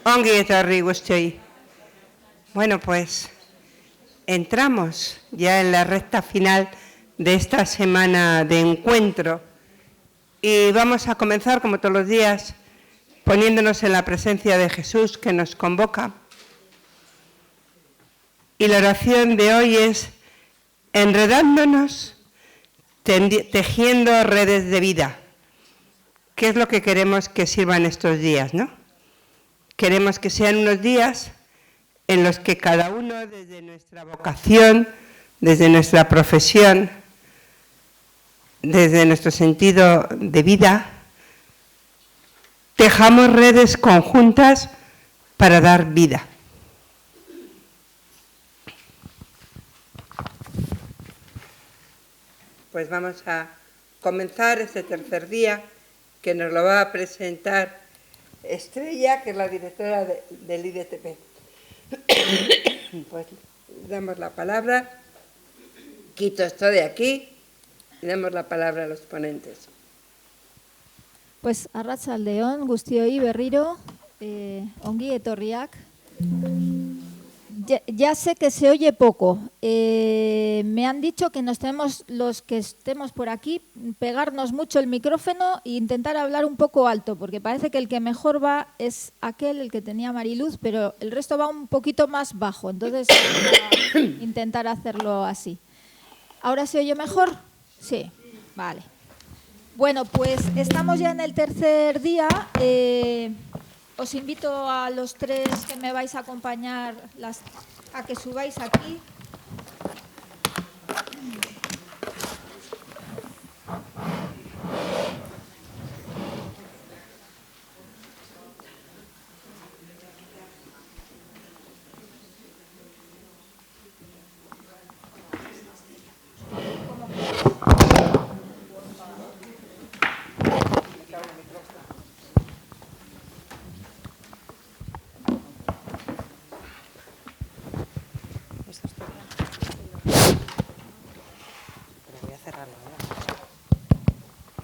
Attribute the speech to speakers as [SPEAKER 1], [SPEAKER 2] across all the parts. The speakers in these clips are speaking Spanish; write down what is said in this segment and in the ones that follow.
[SPEAKER 1] Ongi etorri guztioi. Bueno, pues entramos ya en la recta final de esta semana de encuentro y vamos a comenzar, como todos los días, poniéndonos en la presencia de Jesús que nos convoca. Y la oración de hoy es enredándonos, tejiendo redes de vida. ¿Qué es lo que queremos que sirvan estos días, no? Queremos que sean unos días en los que cada uno, desde nuestra vocación, desde nuestra profesión, desde nuestro sentido de vida, tejamos redes conjuntas para dar vida. Pues vamos a comenzar este tercer día, que nos lo va a presentar Estrella, que es la directora del IDTP. Pues damos la palabra, quito esto de aquí y damos la palabra a los ponentes.
[SPEAKER 2] Pues arratsaldeon guztioi berriro, ongi etorriak. Ya sé que se oye poco. Me han dicho que nos tenemos, los que estemos por aquí, pegarnos mucho el micrófono e intentar hablar un poco alto, porque parece que el que mejor va es el que tenía Mariluz, pero el resto va un poquito más bajo. Entonces, voy a intentar hacerlo así. ¿Ahora se oye mejor? Sí, vale. Bueno, pues estamos ya en el tercer día. Os invito a los tres que me vais a acompañar a que subáis aquí.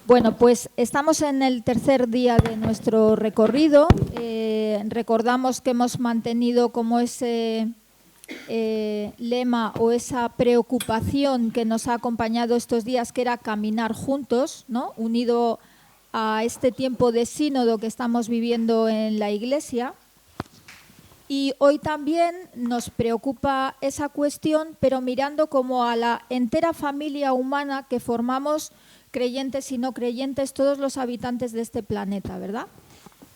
[SPEAKER 2] Bueno, pues estamos en el tercer día de nuestro recorrido. Recordamos que hemos mantenido como ese lema o esa preocupación que nos ha acompañado estos días, que era caminar juntos, ¿no? Unido a este tiempo de sínodo que estamos viviendo en la Iglesia. Y hoy también nos preocupa esa cuestión, pero mirando como a la entera familia humana que formamos, creyentes y no creyentes, todos los habitantes de este planeta, ¿verdad?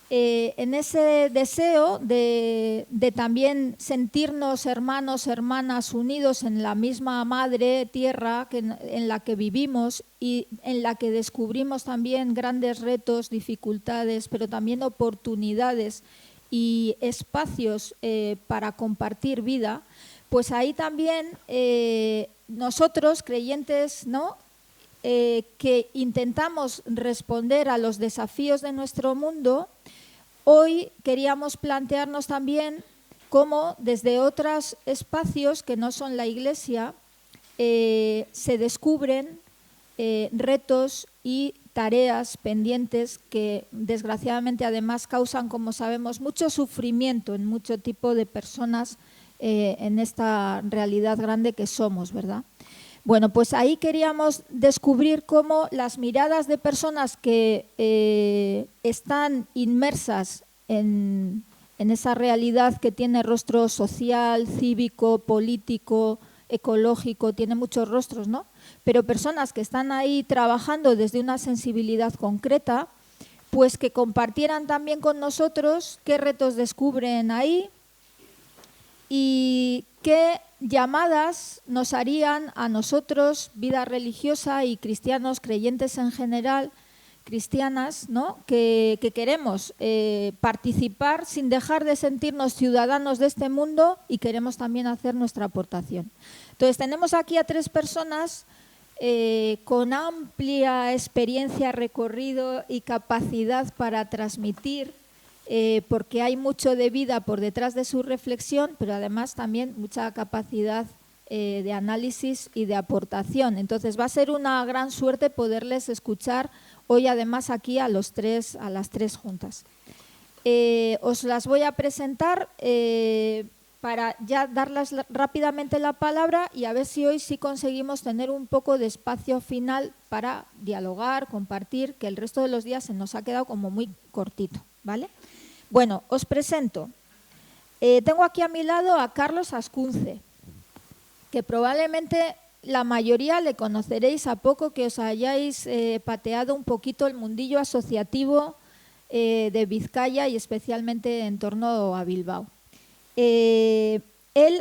[SPEAKER 2] En ese deseo de también sentirnos hermanos, hermanas, unidos en la misma madre tierra en la que vivimos y en la que descubrimos también grandes retos, dificultades, pero también oportunidades y espacios para compartir vida, pues ahí también nosotros, creyentes, ¿no?, que intentamos responder a los desafíos de nuestro mundo, hoy queríamos plantearnos también cómo desde otros espacios que no son la Iglesia se descubren retos y tareas pendientes que desgraciadamente además causan, como sabemos, mucho sufrimiento en mucho tipo de personas en esta realidad grande que somos, ¿verdad? Bueno, pues ahí queríamos descubrir cómo las miradas de personas que están inmersas en esa realidad que tiene rostro social, cívico, político, ecológico, tiene muchos rostros, ¿no? Pero personas que están ahí trabajando desde una sensibilidad concreta, pues que compartieran también con nosotros qué retos descubren ahí y qué llamadas nos harían a nosotros, vida religiosa y cristianos, creyentes en general, cristianas, ¿no?, que queremos participar sin dejar de sentirnos ciudadanos de este mundo y queremos también hacer nuestra aportación. Entonces tenemos aquí a tres personas con amplia experiencia, recorrido y capacidad para transmitir, porque hay mucho de vida por detrás de su reflexión, pero además también mucha capacidad de análisis y de aportación. Entonces va a ser una gran suerte poderles escuchar hoy además aquí a las tres juntas. Os las voy a presentar para ya darles rápidamente la palabra y a ver si hoy sí conseguimos tener un poco de espacio final para dialogar, compartir, que el resto de los días se nos ha quedado como muy cortito, ¿vale? Bueno, os presento. Tengo aquí a mi lado a Carlos Ascunce, que probablemente la mayoría le conoceréis a poco que os hayáis pateado un poquito el mundillo asociativo de Vizcaya y especialmente en torno a Bilbao. Él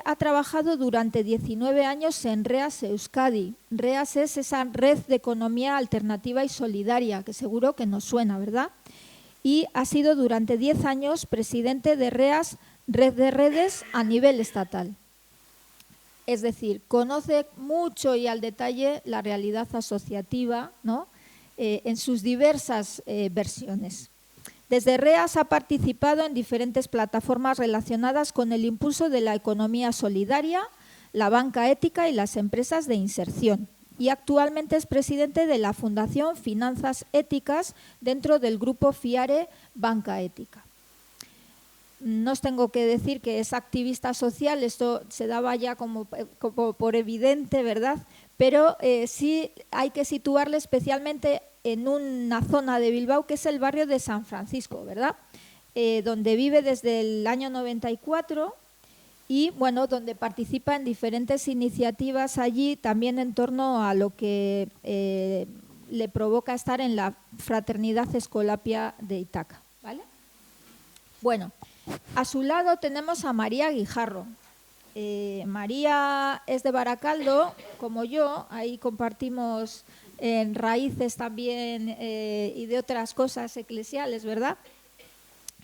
[SPEAKER 2] ha trabajado durante 19 años en REAS Euskadi. REAS es esa red de economía alternativa y solidaria, que seguro que nos suena, ¿verdad? Y ha sido durante 10 años presidente de REAS, Red de Redes, a nivel estatal. Es decir, conoce mucho y al detalle la realidad asociativa, ¿no? En sus diversas versiones. Desde REAS ha participado en diferentes plataformas relacionadas con el impulso de la economía solidaria, la banca ética y las empresas de inserción. Y actualmente es presidente de la Fundación Finanzas Éticas dentro del grupo FIARE Banca Ética. No os tengo que decir que es activista social, esto se daba ya como por evidente, ¿verdad? Pero sí hay que situarle especialmente en una zona de Bilbao que es el barrio de San Francisco, ¿verdad? Donde vive desde el año 94 y, bueno, donde participa en diferentes iniciativas allí, también en torno a lo que le provoca estar en la Fraternidad Escolapia de Ítaca, ¿vale? Bueno, a su lado tenemos a María Guijarro. María es de Baracaldo, como yo, ahí compartimos en raíces también y de otras cosas eclesiales, ¿verdad?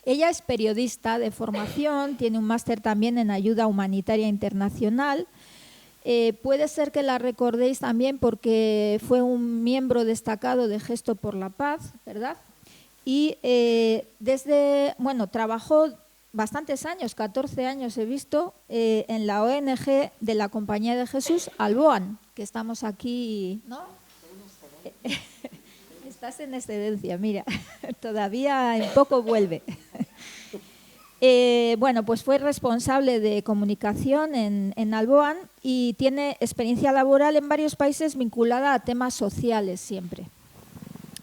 [SPEAKER 2] Ella es periodista de formación, tiene un máster también en ayuda humanitaria internacional. Puede ser que la recordéis también porque fue un miembro destacado de Gesto por la Paz, ¿verdad? Y trabajó bastantes años, 14 años he visto, en la ONG de la Compañía de Jesús, Alboan, que estamos aquí, ¿no? Estás en excedencia, mira, todavía en poco vuelve. Pues fue responsable de comunicación en Alboan y tiene experiencia laboral en varios países vinculada a temas sociales siempre.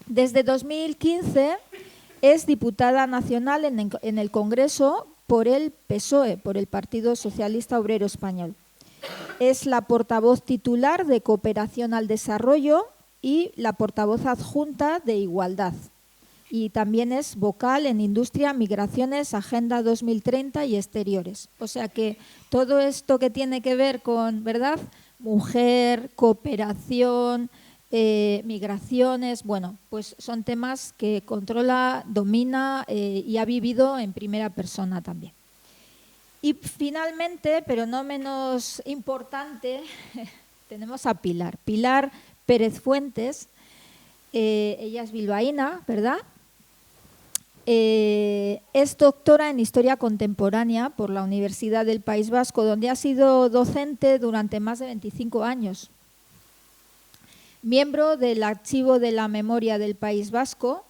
[SPEAKER 2] Desde 2015 es diputada nacional en el Congreso por el PSOE, por el Partido Socialista Obrero Español. Es la portavoz titular de Cooperación al Desarrollo y la portavoz adjunta de Igualdad. Y también es vocal en Industria, Migraciones, Agenda 2030 y Exteriores. O sea que todo esto que tiene que ver con, ¿verdad?, mujer, cooperación, migraciones, bueno, pues son temas que controla, domina y ha vivido en primera persona también. Y finalmente, pero no menos importante, tenemos a Pilar Pérez Fuentes. Ella es bilbaína, ¿verdad? Es doctora en Historia Contemporánea por la Universidad del País Vasco, donde ha sido docente durante más de 25 años. Miembro del Archivo de la Memoria del País Vasco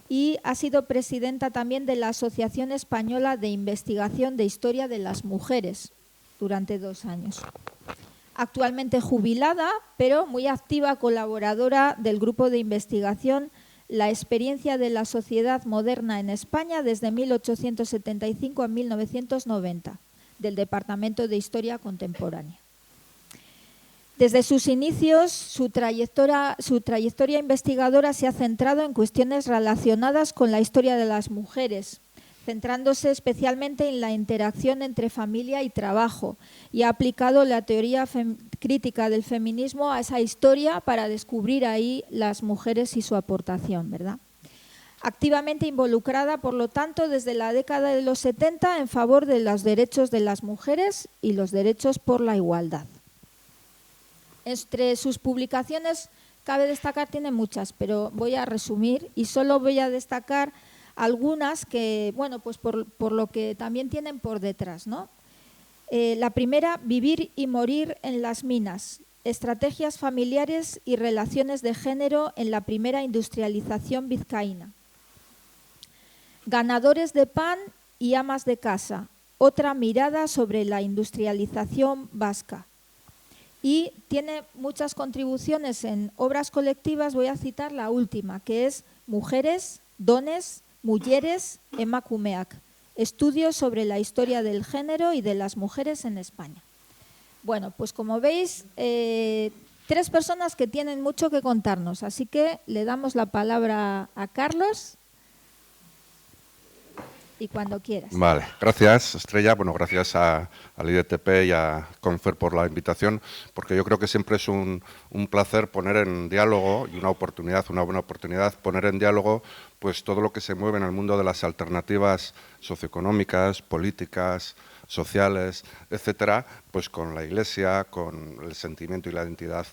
[SPEAKER 2] y ha sido presidenta también de la Asociación Española de Investigación de Historia de las Mujeres durante 2 años. Actualmente jubilada, pero muy activa colaboradora del grupo de investigación La experiencia de la sociedad moderna en España desde 1875 a 1990, del Departamento de Historia Contemporánea. Desde sus inicios, su trayectoria investigadora se ha centrado en cuestiones relacionadas con la historia de las mujeres, centrándose especialmente en la interacción entre familia y trabajo, y ha aplicado la teoría crítica del feminismo a esa historia para descubrir ahí las mujeres y su aportación, ¿verdad? Activamente involucrada, por lo tanto, desde la década de los 70 en favor de los derechos de las mujeres y los derechos por la igualdad. Entre sus publicaciones, cabe destacar, tiene muchas, pero voy a resumir y solo voy a destacar algunas que, bueno, pues por lo que también tienen por detrás, ¿no? La primera, Vivir y morir en las minas, estrategias familiares y relaciones de género en la primera industrialización vizcaína. Ganadores de pan y amas de casa. Otra mirada sobre la industrialización vasca. Y tiene muchas contribuciones en obras colectivas. Voy a citar la última, que es Mujeres, Dones, Mulleres, Emakumeak. Estudios sobre la historia del género y de las mujeres en España. Bueno, pues como veis, 3 personas que tienen mucho que contarnos. Así que le damos la palabra a Carlos. Y cuando quieras.
[SPEAKER 3] Vale, gracias Estrella, bueno, gracias al IDTP y a Confer por la invitación, porque yo creo que siempre es un placer poner en diálogo y una buena oportunidad, poner en diálogo pues todo lo que se mueve en el mundo de las alternativas socioeconómicas, políticas, sociales, etcétera, pues con la Iglesia, con el sentimiento y la identidad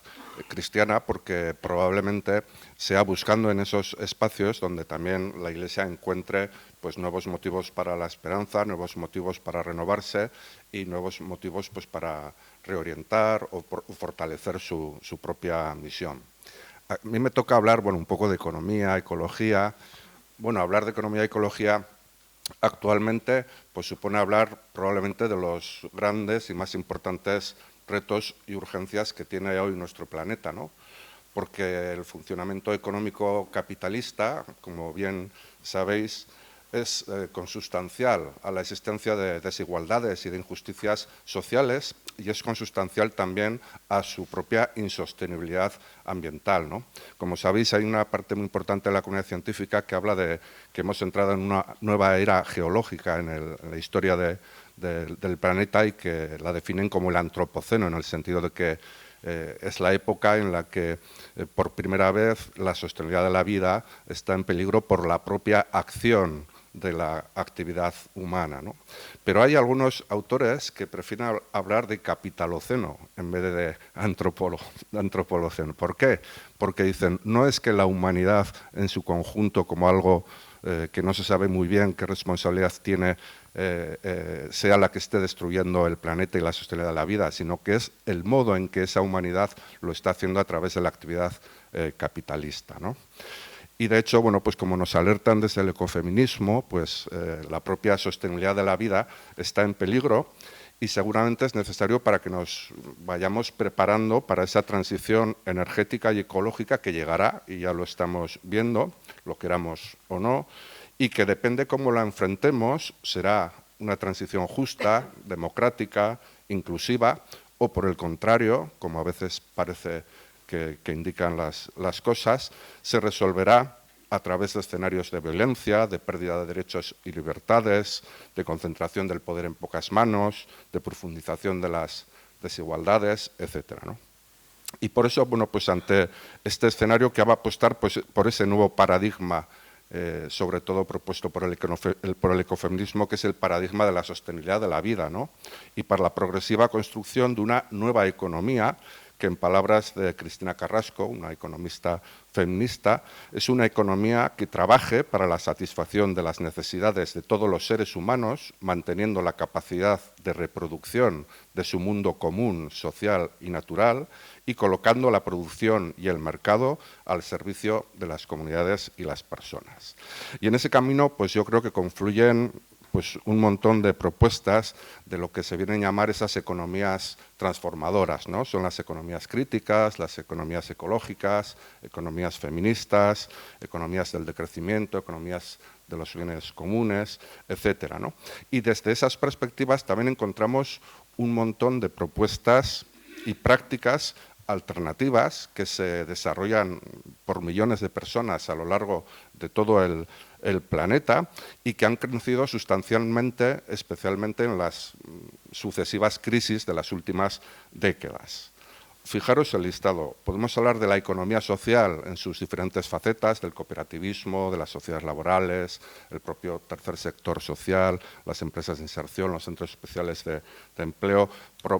[SPEAKER 3] cristiana, porque probablemente sea buscando en esos espacios donde también la Iglesia encuentre pues nuevos motivos para la esperanza, nuevos motivos para renovarse y nuevos motivos pues para reorientar o fortalecer su propia misión. A mí me toca hablar, bueno, un poco de economía, ecología. Bueno, hablar de economía y ecología actualmente pues supone hablar probablemente de los grandes y más importantes retos y urgencias que tiene hoy nuestro planeta, ¿no? Porque el funcionamiento económico capitalista, como bien sabéis, es consustancial a la existencia de desigualdades y de injusticias sociales y es consustancial también a su propia insostenibilidad ambiental, ¿no? Como sabéis, hay una parte muy importante de la comunidad científica que habla de que hemos entrado en una nueva era geológica en la historia del planeta y que la definen como el antropoceno, en el sentido de que es la época en la que por primera vez la sostenibilidad de la vida está en peligro por la propia acción de la actividad humana, ¿no? Pero hay algunos autores que prefieren hablar de capitaloceno en vez de antropoloceno. ¿Por qué? Porque dicen, no es que la humanidad en su conjunto como algo que no se sabe muy bien qué responsabilidad tiene sea la que esté destruyendo el planeta y la sostenibilidad de la vida, sino que es el modo en que esa humanidad lo está haciendo a través de la actividad capitalista, ¿no? Y de hecho, bueno, pues como nos alertan desde el ecofeminismo, pues la propia sostenibilidad de la vida está en peligro y seguramente es necesario para que nos vayamos preparando para esa transición energética y ecológica que llegará, y ya lo estamos viendo, lo queramos o no, y que depende cómo la enfrentemos, será una transición justa, democrática, inclusiva, o por el contrario, como a veces parece que indican las cosas, se resolverá a través de escenarios de violencia, de pérdida de derechos y libertades, de concentración del poder en pocas manos, de profundización de las desigualdades, etcétera, ¿no? Y por eso, bueno, pues ante este escenario que va a apostar pues, por ese nuevo paradigma, sobre todo propuesto por el ecofeminismo, que es el paradigma de la sostenibilidad de la vida, ¿no? Y para la progresiva construcción de una nueva economía que, en palabras de Cristina Carrasco, una economista feminista, es una economía que trabaje para la satisfacción de las necesidades de todos los seres humanos, manteniendo la capacidad de reproducción de su mundo común, social y natural, y colocando la producción y el mercado al servicio de las comunidades y las personas. Y en ese camino, pues yo creo que confluyen pues un montón de propuestas de lo que se vienen a llamar esas economías transformadoras, ¿no? Son las economías críticas, las economías ecológicas, economías feministas, economías del decrecimiento, economías de los bienes comunes, etcétera, ¿no? Y desde esas perspectivas también encontramos un montón de propuestas y prácticas alternativas que se desarrollan por millones de personas a lo largo de todo el planeta y que han crecido sustancialmente, especialmente en las sucesivas crisis de las últimas décadas. Fijaros el listado. Podemos hablar de la economía social en sus diferentes facetas, del cooperativismo, de las sociedades laborales, el propio tercer sector social, las empresas de inserción, los centros especiales de empleo.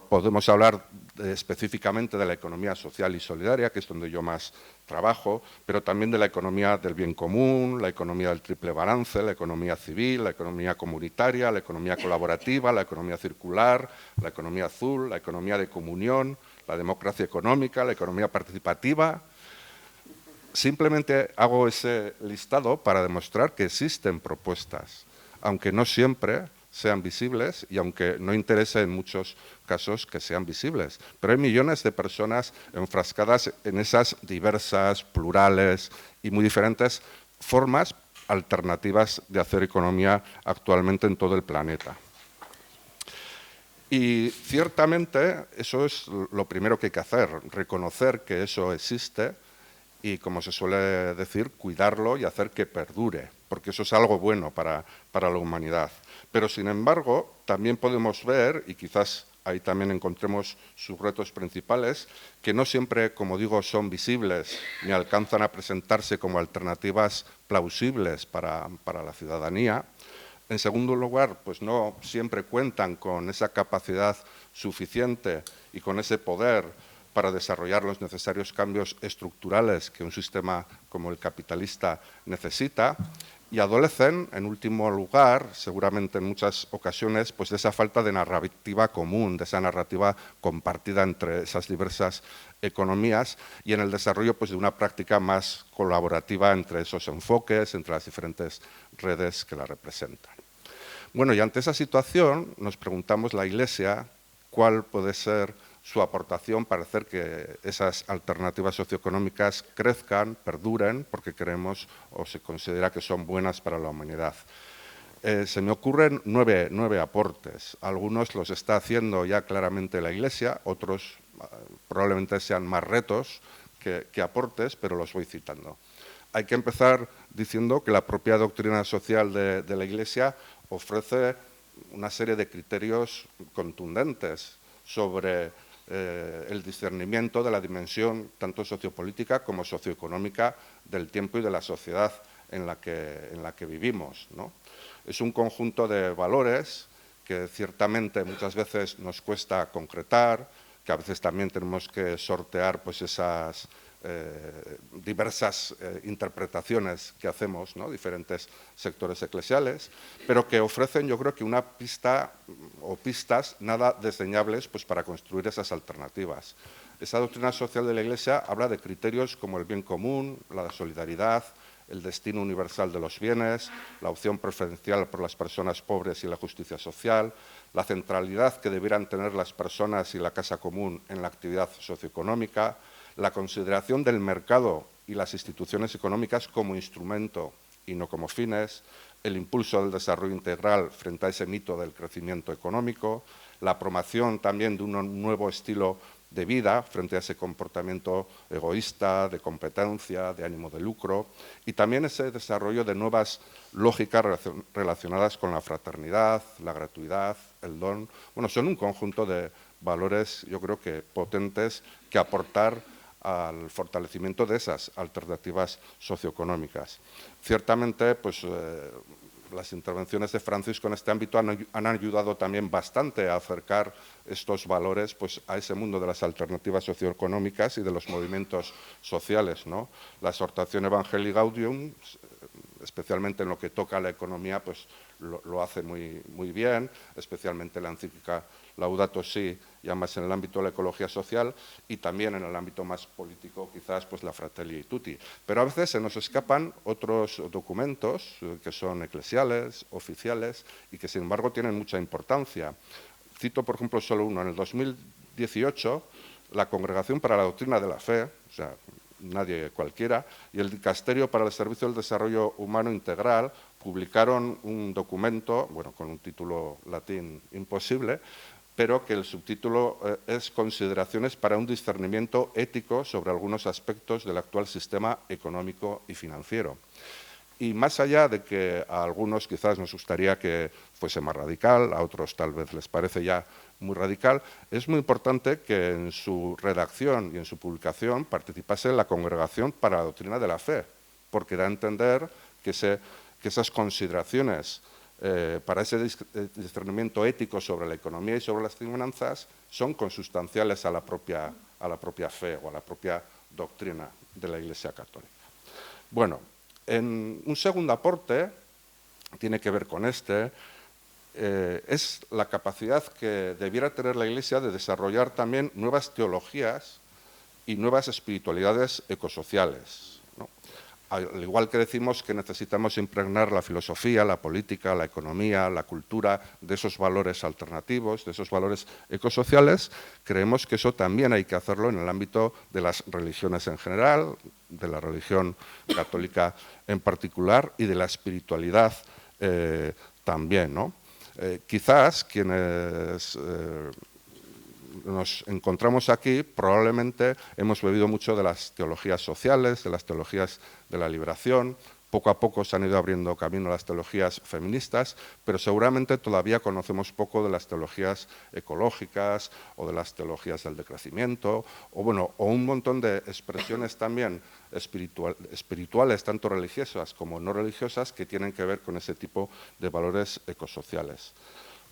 [SPEAKER 3] Podemos hablar específicamente de la economía social y solidaria, que es donde yo más trabajo, pero también de la economía del bien común, la economía del triple balance, la economía civil, la economía comunitaria, la economía colaborativa, la economía circular, la economía azul, la economía de comunión, la democracia económica, la economía participativa, Simplemente hago ese listado para demostrar que existen propuestas, aunque no siempre sean visibles y aunque no interese en muchos casos que sean visibles. Pero hay millones de personas enfrascadas en esas diversas, plurales y muy diferentes formas alternativas de hacer economía actualmente en todo el planeta. Y ciertamente eso es lo primero que hay que hacer, reconocer que eso existe y, como se suele decir, cuidarlo y hacer que perdure, porque eso es algo bueno para la humanidad. Pero, sin embargo, también podemos ver, y quizás ahí también encontremos sus retos principales, que no siempre, como digo, son visibles ni alcanzan a presentarse como alternativas plausibles para la ciudadanía. En segundo lugar, pues no siempre cuentan con esa capacidad suficiente y con ese poder para desarrollar los necesarios cambios estructurales que un sistema como el capitalista necesita, y adolecen, en último lugar, seguramente en muchas ocasiones, pues de esa falta de narrativa común, de esa narrativa compartida entre esas diversas economías y en el desarrollo pues de una práctica más colaborativa entre esos enfoques, entre las diferentes redes que la representan. Bueno, y ante esa situación nos preguntamos la Iglesia cuál puede ser su aportación para hacer que esas alternativas socioeconómicas crezcan, perduren, porque creemos o se considera que son buenas para la humanidad. Se me ocurren nueve aportes. Algunos los está haciendo ya claramente la Iglesia, otros probablemente sean más retos que aportes, pero los voy citando. Hay que empezar diciendo que la propia doctrina social de la Iglesia ofrece una serie de criterios contundentes sobre el discernimiento de la dimensión tanto sociopolítica como socioeconómica del tiempo y de la sociedad en la que vivimos, ¿no? Es un conjunto de valores que ciertamente muchas veces nos cuesta concretar, que a veces también tenemos que sortear pues esas diversas interpretaciones que hacemos, ¿no? Diferentes sectores eclesiales, pero que ofrecen, yo creo que una pista o pistas nada desdeñables pues, para construir esas alternativas. Esa doctrina social de la Iglesia habla de criterios como el bien común, la solidaridad, el destino universal de los bienes, la opción preferencial por las personas pobres y la justicia social, la centralidad que debieran tener las personas y la casa común en la actividad socioeconómica, la consideración del mercado y las instituciones económicas como instrumento y no como fines, el impulso del desarrollo integral frente a ese mito del crecimiento económico, la promoción también de un nuevo estilo de vida frente a ese comportamiento egoísta, de competencia, de ánimo de lucro, y también ese desarrollo de nuevas lógicas relacionadas con la fraternidad, la gratuidad, el don. Bueno, son un conjunto de valores, yo creo que potentes, que aportar al fortalecimiento de esas alternativas socioeconómicas. Ciertamente, pues, las intervenciones de Francisco en este ámbito han ayudado también bastante a acercar estos valores pues, a ese mundo de las alternativas socioeconómicas y de los movimientos sociales, ¿no? La exhortación Evangelii Gaudium, especialmente en lo que toca a la economía, pues lo hace muy bien, especialmente la encíclica Laudato Si, ya más en el ámbito de la ecología social y también en el ámbito más político, quizás pues la Fratelli Tutti. Pero a veces se nos escapan otros documentos que son eclesiales, oficiales y que sin embargo tienen mucha importancia. Cito, por ejemplo, solo uno. En el 2018, la Congregación para la Doctrina de la Fe, o sea, nadie cualquiera, y el Dicasterio para el Servicio del Desarrollo Humano Integral publicaron un documento, bueno, con un título latín imposible, pero que el subtítulo es Consideraciones para un discernimiento ético sobre algunos aspectos del actual sistema económico y financiero. Y más allá de que a algunos quizás nos gustaría que fuese más radical, a otros tal vez les parece ya muy radical, es muy importante que en su redacción y en su publicación participase la Congregación para la Doctrina de la Fe, porque da a entender que esas consideraciones para ese discernimiento ético sobre la economía y sobre las finanzas son consustanciales a la propia fe o a la propia doctrina de la Iglesia Católica. Bueno, en un segundo aporte, tiene que ver con es la capacidad que debiera tener la Iglesia de desarrollar también nuevas teologías y nuevas espiritualidades ecosociales. ¿no? Al igual que decimos que necesitamos impregnar la filosofía, la política, la economía, la cultura de esos valores alternativos, de esos valores ecosociales, creemos que eso también hay que hacerlo en el ámbito de las religiones en general, de la religión católica en particular y de la espiritualidad también, ¿no? Quizás quienes nos encontramos aquí, probablemente hemos bebido mucho de las teologías sociales, de las teologías de la liberación. Poco a poco se han ido abriendo camino las teologías feministas, pero seguramente todavía conocemos poco de las teologías ecológicas o de las teologías del decrecimiento, o un montón de expresiones también espirituales, tanto religiosas como no religiosas, que tienen que ver con ese tipo de valores ecosociales.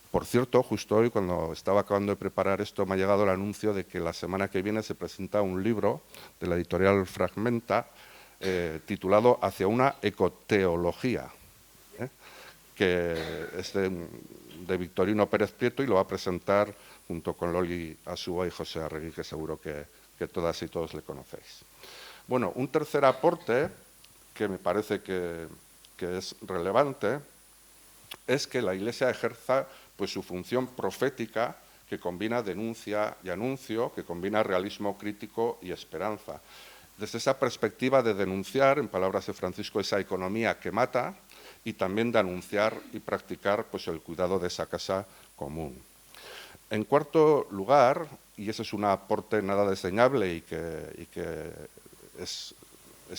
[SPEAKER 3] Por cierto, justo hoy, cuando estaba acabando de preparar esto, me ha llegado el anuncio de que la semana que viene se presenta un libro de la editorial Fragmenta titulado Hacia una ecoteología, que es de Victorino Pérez Prieto y lo va a presentar junto con Loli Asúa y José Arregui, que seguro que todas y todos le conocéis. Bueno, un tercer aporte que me parece que es relevante es que la Iglesia ejerza pues, su función profética, que combina denuncia y anuncio, que combina realismo crítico y esperanza. Desde esa perspectiva de denunciar, en palabras de Francisco, esa economía que mata, y también de anunciar y practicar pues, el cuidado de esa casa común. En cuarto lugar, y ese es un aporte nada desdeñable y que es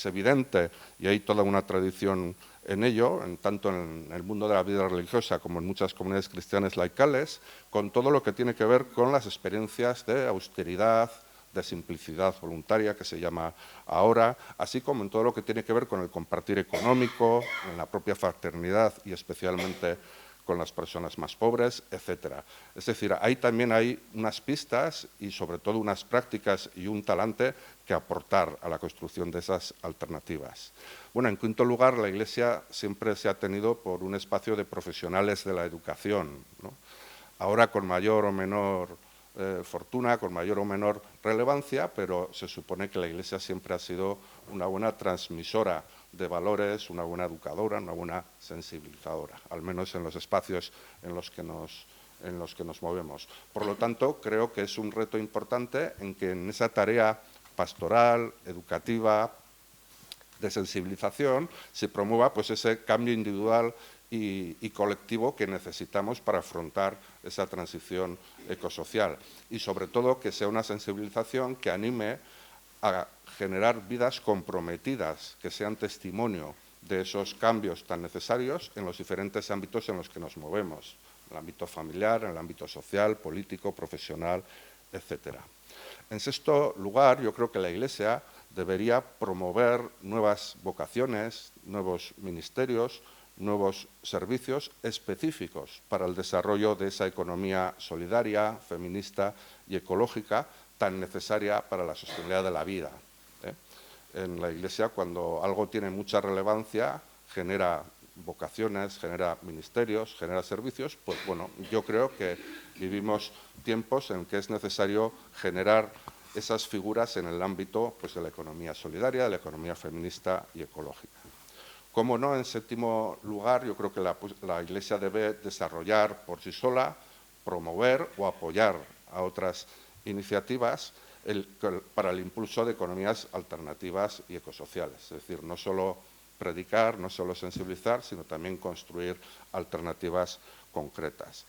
[SPEAKER 3] evidente, y hay toda una tradición en ello, tanto en el mundo de la vida religiosa como en muchas comunidades cristianas laicales, con todo lo que tiene que ver con las experiencias de austeridad, de simplicidad voluntaria, que se llama ahora, así como en todo lo que tiene que ver con el compartir económico, en la propia fraternidad y especialmente con las personas más pobres, etcétera. Es decir, ahí también hay unas pistas y sobre todo unas prácticas y un talante que aportar a la construcción de esas alternativas. Bueno, en quinto lugar, la Iglesia siempre se ha tenido por un espacio de profesionales de la educación, ¿no? Ahora con mayor o menor fortuna, con mayor o menor relevancia, pero se supone que la Iglesia siempre ha sido una buena transmisora de valores, una buena educadora, una buena sensibilizadora, al menos en los espacios en los que nos movemos. Por lo tanto, creo que es un reto importante en que en esa tarea pastoral, educativa, de sensibilización, se promueva pues, ese cambio individual y colectivo que necesitamos para afrontar esa transición ecosocial. Y sobre todo que sea una sensibilización que anime a generar vidas comprometidas, que sean testimonio de esos cambios tan necesarios en los diferentes ámbitos en los que nos movemos, en el ámbito familiar, en el ámbito social, político, profesional, etcétera. En sexto lugar, yo creo que la Iglesia debería promover nuevas vocaciones, nuevos ministerios, nuevos servicios específicos para el desarrollo de esa economía solidaria, feminista y ecológica tan necesaria para la sostenibilidad de la vida. En la Iglesia, cuando algo tiene mucha relevancia, genera vocaciones, genera ministerios, genera servicios, pues bueno, yo creo que vivimos tiempos en que es necesario generar esas figuras en el ámbito pues, de la economía solidaria, de la economía feminista y ecológica. Como no, en séptimo lugar, yo creo que la Iglesia debe desarrollar por sí sola, promover o apoyar a otras iniciativas para el impulso de economías alternativas y ecosociales. Es decir, no solo predicar, no solo sensibilizar, sino también construir alternativas concretas.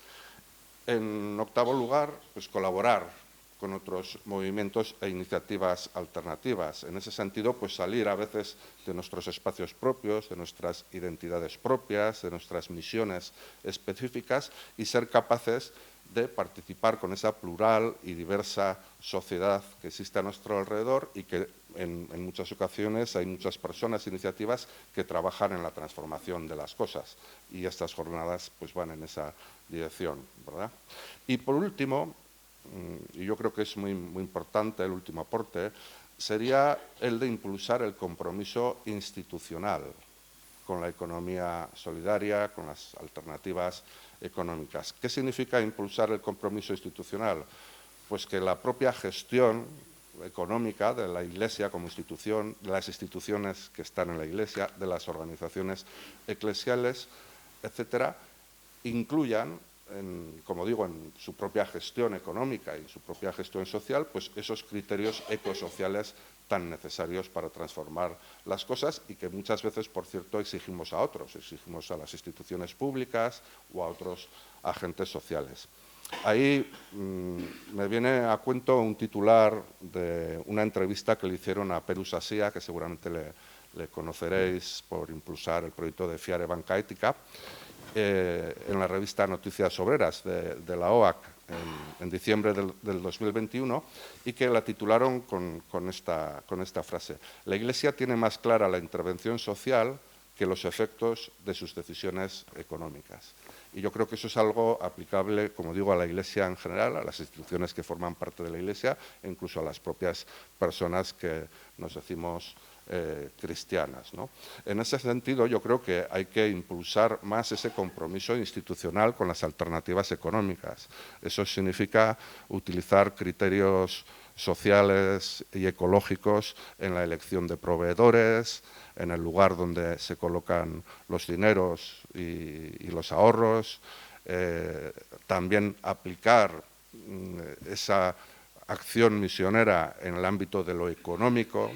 [SPEAKER 3] En octavo lugar, pues colaborar con otros movimientos e iniciativas alternativas. En ese sentido, pues salir a veces de nuestros espacios propios, de nuestras identidades propias, de nuestras misiones específicas y ser capaces de participar con esa plural y diversa sociedad que existe a nuestro alrededor y que en muchas ocasiones hay muchas personas, iniciativas que trabajan en la transformación de las cosas y estas jornadas pues van en esa dirección, ¿verdad? Y por último, y yo creo que es muy importante el último aporte, sería el de impulsar el compromiso institucional con la economía solidaria, con las alternativas económicas. ¿Qué significa impulsar el compromiso institucional? Pues que la propia gestión económica de la Iglesia como institución, de las instituciones que están en la Iglesia, de las organizaciones eclesiales, etcétera, incluyan, como digo, en su propia gestión económica y en su propia gestión social, pues esos criterios ecosociales tan necesarios para transformar las cosas y que muchas veces, por cierto, exigimos a otros, exigimos a las instituciones públicas o a otros agentes sociales. Ahí me viene a cuento un titular de una entrevista que le hicieron a Perus Asia, que seguramente le conoceréis por impulsar el proyecto de Fiare Banca Ética, en la revista Noticias Obreras de la OAC en diciembre del 2021, y que la titularon con esta frase: la Iglesia tiene más clara la intervención social que los efectos de sus decisiones económicas. Y yo creo que eso es algo aplicable, como digo, a la Iglesia en general, a las instituciones que forman parte de la Iglesia e incluso a las propias personas que nos decimos cristianas, ¿no? En ese sentido, yo creo que hay que impulsar más ese compromiso institucional con las alternativas económicas. Eso significa utilizar criterios sociales y ecológicos en la elección de proveedores, en el lugar donde se colocan los dineros y los ahorros, también aplicar esa acción misionera en el ámbito de lo económico.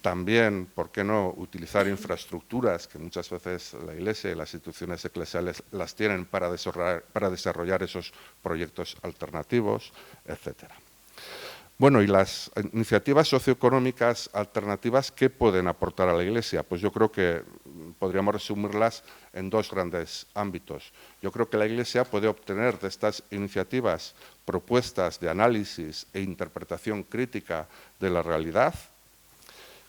[SPEAKER 3] También, ¿por qué no?, utilizar infraestructuras que muchas veces la Iglesia y las instituciones eclesiales las tienen para desarrollar esos proyectos alternativos, etcétera. Bueno, y las iniciativas socioeconómicas alternativas, ¿qué pueden aportar a la Iglesia? Pues yo creo que podríamos resumirlas en dos grandes ámbitos. Yo creo que la Iglesia puede obtener de estas iniciativas propuestas de análisis e interpretación crítica de la realidad,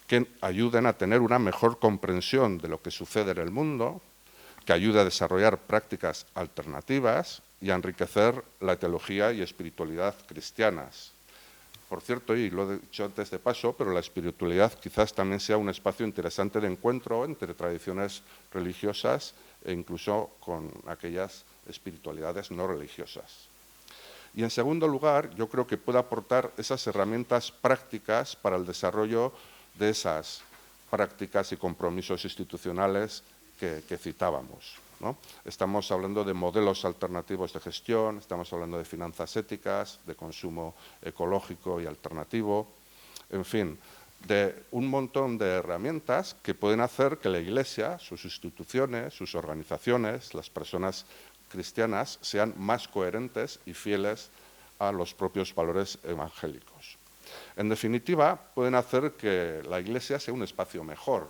[SPEAKER 3] que ayuden a tener una mejor comprensión de lo que sucede en el mundo, que ayude a desarrollar prácticas alternativas y a enriquecer la teología y espiritualidad cristianas. Por cierto, y lo he dicho antes de paso, pero la espiritualidad quizás también sea un espacio interesante de encuentro entre tradiciones religiosas e incluso con aquellas espiritualidades no religiosas. Y en segundo lugar, yo creo que puede aportar esas herramientas prácticas para el desarrollo de esas prácticas y compromisos institucionales que citábamos, ¿no? Estamos hablando de modelos alternativos de gestión, estamos hablando de finanzas éticas, de consumo ecológico y alternativo, en fin, de un montón de herramientas que pueden hacer que la Iglesia, sus instituciones, sus organizaciones, las personas cristianas sean más coherentes y fieles a los propios valores evangélicos. En definitiva, pueden hacer que la Iglesia sea un espacio mejor,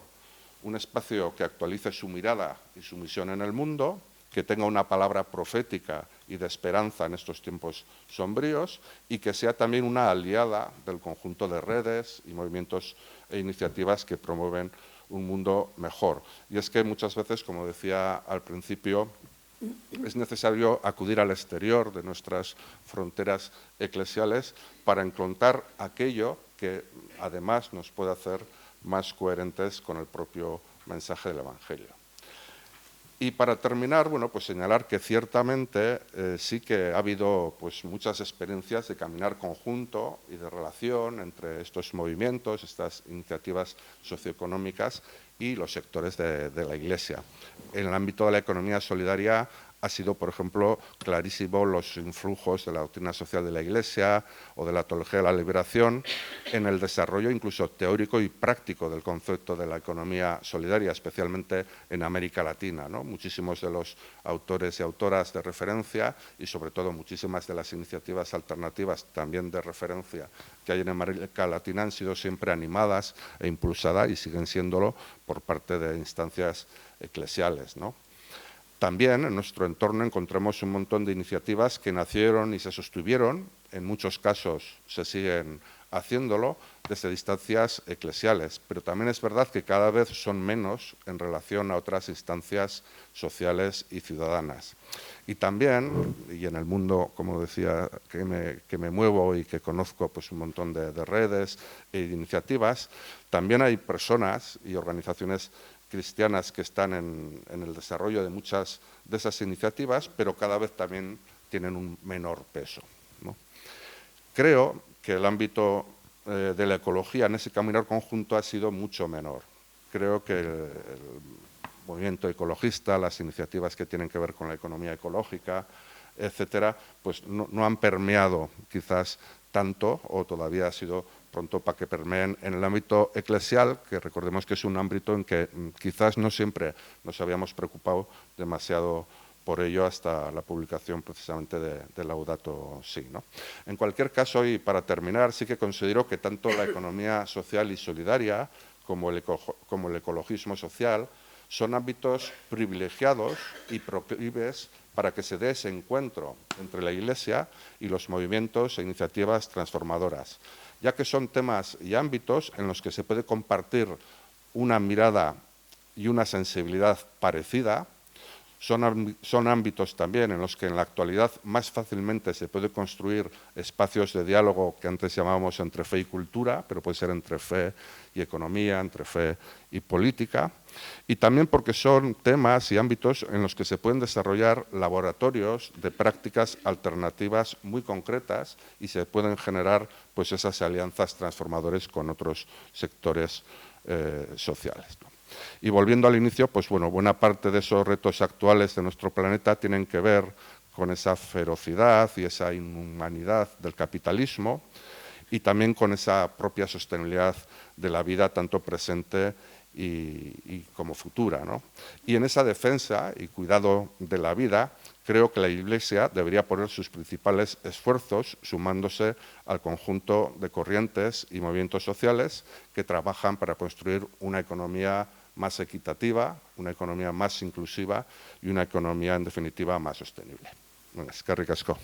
[SPEAKER 3] un espacio que actualice su mirada y su misión en el mundo, que tenga una palabra profética y de esperanza en estos tiempos sombríos y que sea también una aliada del conjunto de redes y movimientos e iniciativas que promueven un mundo mejor. Y es que muchas veces, como decía al principio, es necesario acudir al exterior de nuestras fronteras eclesiales para encontrar aquello que además nos puede hacer más coherentes con el propio mensaje del Evangelio. Y para terminar, bueno, pues señalar que ciertamente sí que ha habido pues, muchas experiencias de caminar conjunto y de relación entre estos movimientos, estas iniciativas socioeconómicas y los sectores de la Iglesia. En el ámbito de la economía solidaria ha sido, por ejemplo, clarísimo los influjos de la doctrina social de la Iglesia o de la teología de la liberación en el desarrollo incluso teórico y práctico del concepto de la economía solidaria, especialmente en América Latina, ¿no? Muchísimos de los autores y autoras de referencia y sobre todo muchísimas de las iniciativas alternativas también de referencia que hay en América Latina han sido siempre animadas e impulsadas y siguen siéndolo por parte de instancias eclesiales, ¿no? También en nuestro entorno encontramos un montón de iniciativas que nacieron y se sostuvieron, en muchos casos se siguen haciéndolo, desde distancias eclesiales, pero también es verdad que cada vez son menos en relación a otras instancias sociales y ciudadanas. Y también, y en el mundo, como decía, que me muevo y que conozco pues, un montón de redes e iniciativas, también hay personas y organizaciones cristianas que están en el desarrollo de muchas de esas iniciativas, pero cada vez también tienen un menor peso, ¿no? Creo que el ámbito de la ecología en ese caminar conjunto ha sido mucho menor. Creo que el movimiento ecologista, las iniciativas que tienen que ver con la economía ecológica, etcétera, pues no han permeado quizás tanto, o todavía ha sido pronto para que permeen en el ámbito eclesial, que recordemos que es un ámbito en que quizás no siempre nos habíamos preocupado demasiado por ello hasta la publicación precisamente de Laudato Si, ¿no? En cualquier caso, y para terminar, sí que considero que tanto la economía social y solidaria como el ecologismo social son ámbitos privilegiados y proclives para que se dé ese encuentro entre la Iglesia y los movimientos e iniciativas transformadoras, ya que son temas y ámbitos en los que se puede compartir una mirada y una sensibilidad parecida. Son ámbitos también en los que en la actualidad más fácilmente se puede construir espacios de diálogo que antes llamábamos entre fe y cultura, pero puede ser entre fe y economía, entre fe y política, y también porque son temas y ámbitos en los que se pueden desarrollar laboratorios de prácticas alternativas muy concretas y se pueden generar pues esas alianzas transformadoras con otros sectores sociales, ¿no? Y volviendo al inicio, pues bueno, buena parte de esos retos actuales de nuestro planeta tienen que ver con esa ferocidad y esa inhumanidad del capitalismo y también con esa propia sostenibilidad de la vida, tanto presente y como futura, ¿no? Y en esa defensa y cuidado de la vida, creo que la Iglesia debería poner sus principales esfuerzos sumándose al conjunto de corrientes y movimientos sociales que trabajan para construir una economía más equitativa, una economía más inclusiva y una economía, en definitiva, más sostenible. Bueno, eskerrik asko.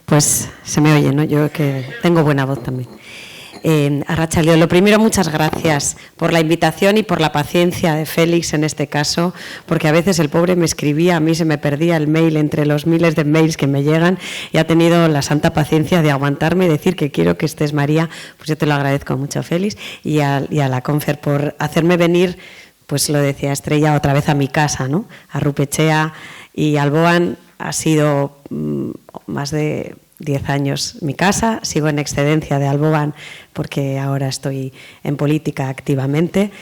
[SPEAKER 4] Pues se me oye, ¿no? Yo que tengo buena voz también. Arratsalde on, lo primero, muchas gracias por la invitación y por la paciencia de Félix en este caso, porque a veces el pobre me escribía, a mí se me perdía el mail entre los miles de mails que me llegan y ha tenido la santa paciencia de aguantarme y decir que quiero que estés, María. Pues yo te lo agradezco mucho, Félix, y a la Confer por hacerme venir, pues lo decía Estrella, otra vez a mi casa, ¿no? A Rupechea y Alboan. Ha sido más de 10 años mi casa, sigo en excedencia de Alboan porque ahora estoy en política activamente,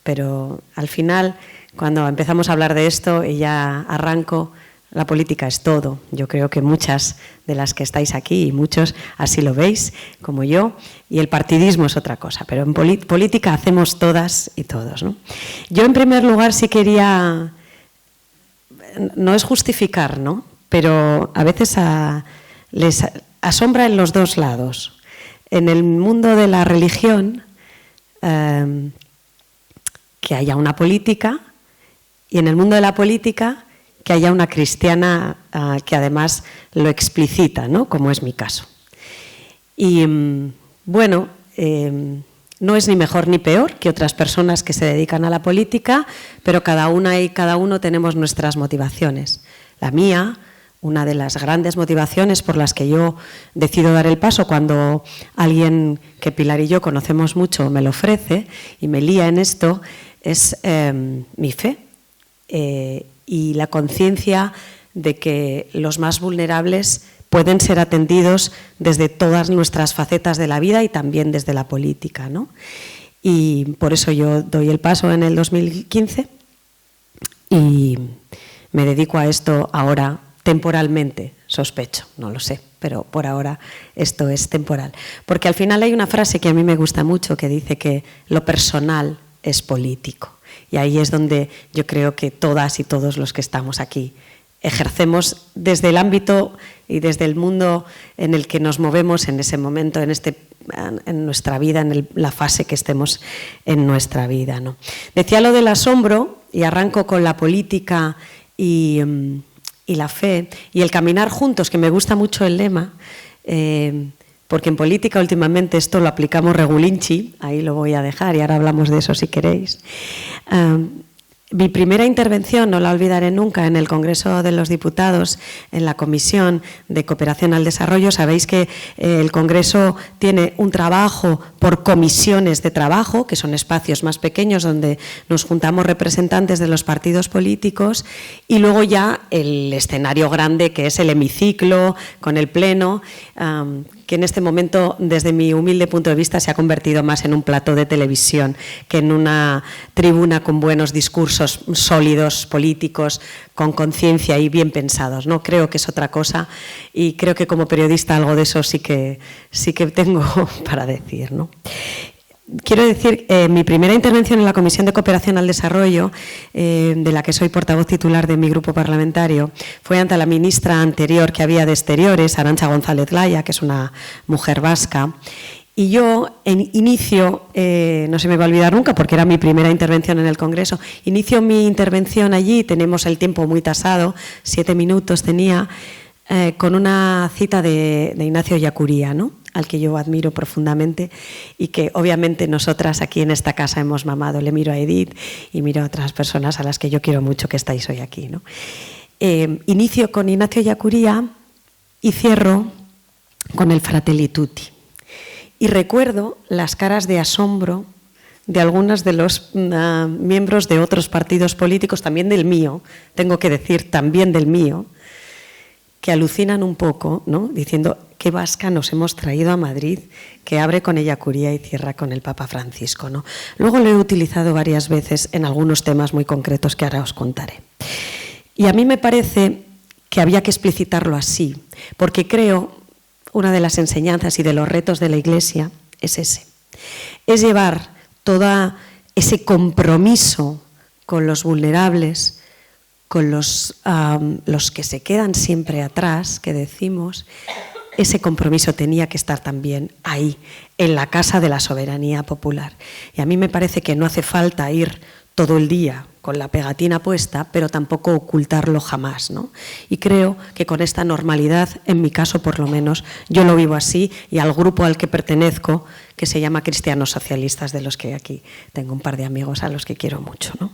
[SPEAKER 4] pero al final, cuando empezamos a hablar de esto y ya arranco, la política es todo. Yo creo que muchas de las que estáis aquí y muchos así lo veis, como yo, y el partidismo es otra cosa, pero en política hacemos todas y todos, ¿no? Yo, en primer lugar, sí quería... No es justificar, ¿no? Pero a veces les asombra en los dos lados. En el mundo de la religión, que haya una política, y en el mundo de la política, que haya una cristiana que además lo explicita, ¿no? Como es mi caso. Y bueno, no es ni mejor ni peor que otras personas que se dedican a la política, pero cada una y cada uno tenemos nuestras motivaciones. La mía, una de las grandes motivaciones por las que yo decido dar el paso cuando alguien que Pilar y yo conocemos mucho me lo ofrece y me lía en esto, es mi fe y la conciencia de que los más vulnerables pueden ser atendidos desde todas nuestras facetas de la vida y también desde la política, ¿no? Y por eso yo doy el paso en el 2015 y me dedico a esto ahora temporalmente, sospecho, no lo sé, pero por ahora esto es temporal. Porque al final hay una frase que a mí me gusta mucho que dice que lo personal es político. Y ahí es donde yo creo que todas y todos los que estamos aquí ejercemos desde el ámbito y desde el mundo en el que nos movemos en ese momento, en nuestra vida, en la fase que estemos en nuestra vida, ¿no? Decía lo del asombro, y arranco con la política y la fe, y el caminar juntos, que me gusta mucho el lema, porque en política últimamente esto lo aplicamos regulinchi, ahí lo voy a dejar y ahora hablamos de eso si queréis. Mi primera intervención, no la olvidaré nunca, en el Congreso de los Diputados, en la Comisión de Cooperación al Desarrollo. Sabéis que el Congreso tiene un trabajo por comisiones de trabajo, que son espacios más pequeños donde nos juntamos representantes de los partidos políticos, y luego ya el escenario grande, que es el hemiciclo con el Pleno, que en este momento, desde mi humilde punto de vista, se ha convertido más en un plató de televisión que en una tribuna con buenos discursos sólidos, políticos, con conciencia y bien pensados, ¿no? Creo que es otra cosa, y creo que como periodista algo de eso sí que tengo para decir, ¿no? Quiero decir, mi primera intervención en la Comisión de Cooperación al Desarrollo, de la que soy portavoz titular de mi grupo parlamentario, fue ante la ministra anterior que había de Exteriores, Arantxa González Laya, que es una mujer vasca. Y yo, en inicio, no se me va a olvidar nunca porque era mi primera intervención en el Congreso, inicio mi intervención allí, tenemos el tiempo muy tasado, 7 minutos tenía, con una cita de Ignacio Ellacuría, ¿no?, al que yo admiro profundamente y que obviamente nosotras aquí en esta casa hemos mamado. Le miro a Edith y miro a otras personas a las que yo quiero mucho que estáis hoy aquí, ¿no? Inicio con Ignacio Ellacuría y cierro con el Fratelli Tutti. Y recuerdo las caras de asombro de algunos de los miembros de otros partidos políticos, también del mío, tengo que decir, también del mío, que alucinan un poco, ¿no?, diciendo qué vasca nos hemos traído a Madrid, que abre con Ellacuría y cierra con el Papa Francisco, ¿no? Luego lo he utilizado varias veces en algunos temas muy concretos que ahora os contaré. Y a mí me parece que había que explicitarlo así, porque creo una de las enseñanzas y de los retos de la Iglesia es ese, es llevar todo ese compromiso con los vulnerables, con los que se quedan siempre atrás, que decimos. Ese compromiso tenía que estar también ahí, en la Casa de la Soberanía Popular. Y a mí me parece que no hace falta ir todo el día con la pegatina puesta, pero tampoco ocultarlo jamás, ¿no? Y creo que con esta normalidad, en mi caso por lo menos, yo lo vivo así, y al grupo al que pertenezco, que se llama Cristianos Socialistas, de los que aquí tengo un par de amigos a los que quiero mucho, ¿no?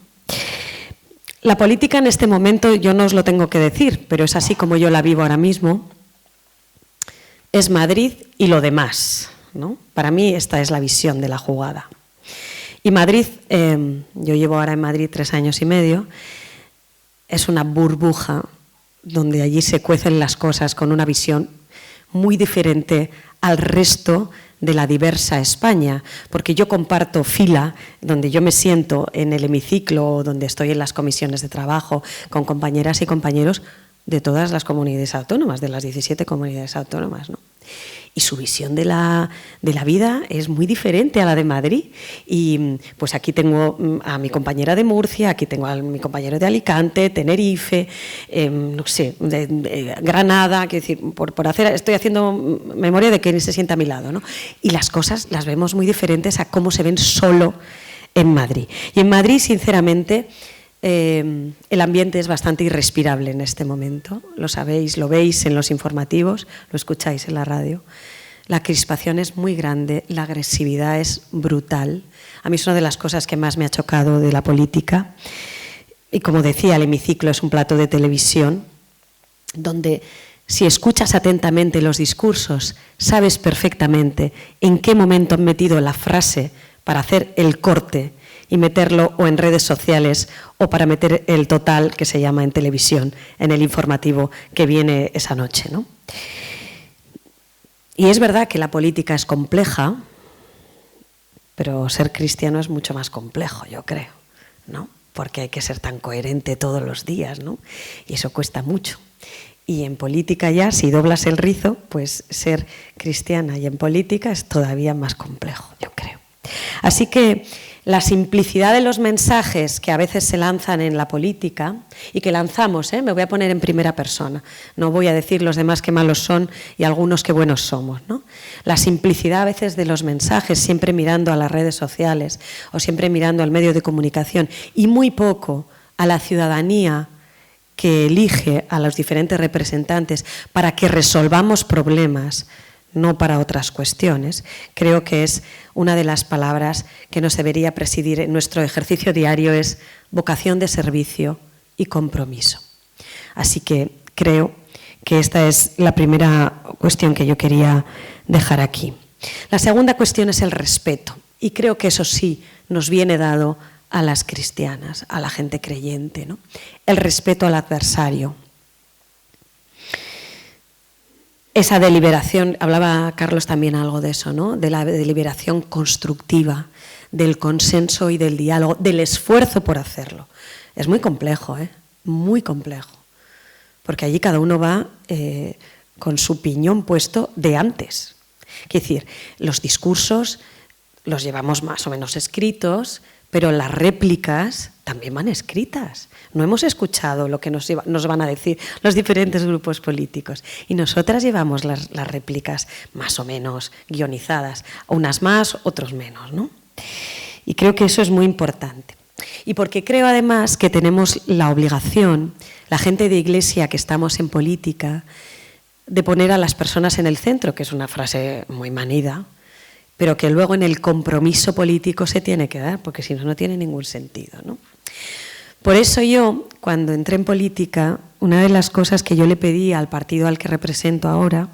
[SPEAKER 4] La política en este momento, yo no os lo tengo que decir, pero es así como yo la vivo ahora mismo, es Madrid y lo demás, ¿no? Para mí esta es la visión de la jugada. Y Madrid, yo llevo ahora en Madrid 3 años y medio, es una burbuja donde allí se cuecen las cosas con una visión muy diferente al resto de la diversa España, porque yo comparto fila donde yo me siento en el hemiciclo, donde estoy en las comisiones de trabajo con compañeras y compañeros de todas las comunidades autónomas, de las 17 comunidades autónomas, ¿no? Y su visión de la vida es muy diferente a la de Madrid. Y pues aquí tengo a mi compañera de Murcia, aquí tengo a mi compañero de Alicante, Tenerife, no sé, de Granada, quiero decir, estoy haciendo memoria de que se sienta a mi lado, ¿no? Y las cosas las vemos muy diferentes a cómo se ven solo en Madrid. Y en Madrid, sinceramente, el ambiente es bastante irrespirable en este momento, lo sabéis, lo veis en los informativos, lo escucháis en la radio. La crispación es muy grande, la agresividad es brutal. A mí es una de las cosas que más me ha chocado de la política. Y como decía, el hemiciclo es un plato de televisión donde, si escuchas atentamente los discursos, sabes perfectamente en qué momento han metido la frase para hacer el corte y meterlo o en redes sociales o para meter el total, que se llama en televisión, en el informativo que viene esa noche, ¿no? Y es verdad que la política es compleja, pero ser cristiano es mucho más complejo, yo creo, ¿no? Porque hay que ser tan coherente todos los días, ¿no? Y eso cuesta mucho. Y en política ya, si doblas el rizo, pues ser cristiana y en política es todavía más complejo, yo creo. Así que la simplicidad de los mensajes que a veces se lanzan en la política y que lanzamos, me voy a poner en primera persona, no voy a decir los demás qué malos son y algunos qué buenos somos, ¿no? La simplicidad a veces de los mensajes, siempre mirando a las redes sociales o siempre mirando al medio de comunicación y muy poco a la ciudadanía que elige a los diferentes representantes para que resolvamos problemas no para otras cuestiones, creo que es una de las palabras que nos debería presidir en nuestro ejercicio diario, es vocación de servicio y compromiso. Así que creo que esta es la primera cuestión que yo quería dejar aquí. La segunda cuestión es el respeto, y creo que eso sí nos viene dado a las cristianas, a la gente creyente, ¿no? El respeto al adversario. Esa deliberación, hablaba Carlos también algo de eso, ¿no? De la deliberación constructiva, del consenso y del diálogo, del esfuerzo por hacerlo. Es muy complejo, muy complejo, porque allí cada uno va con su piñón puesto de antes. Quiere decir, los discursos los llevamos más o menos escritos, pero las réplicas también van escritas. No hemos escuchado lo que nos van a decir los diferentes grupos políticos. Y nosotras llevamos las réplicas más o menos guionizadas, unas más, otros menos, ¿no? Y creo que eso es muy importante. Y porque creo además que tenemos la obligación, la gente de Iglesia que estamos en política, de poner a las personas en el centro, que es una frase muy manida, pero que luego en el compromiso político se tiene que dar, porque si no, no tiene ningún sentido, ¿no? Por eso yo, cuando entré en política, una de las cosas que yo le pedí al partido al que represento ahora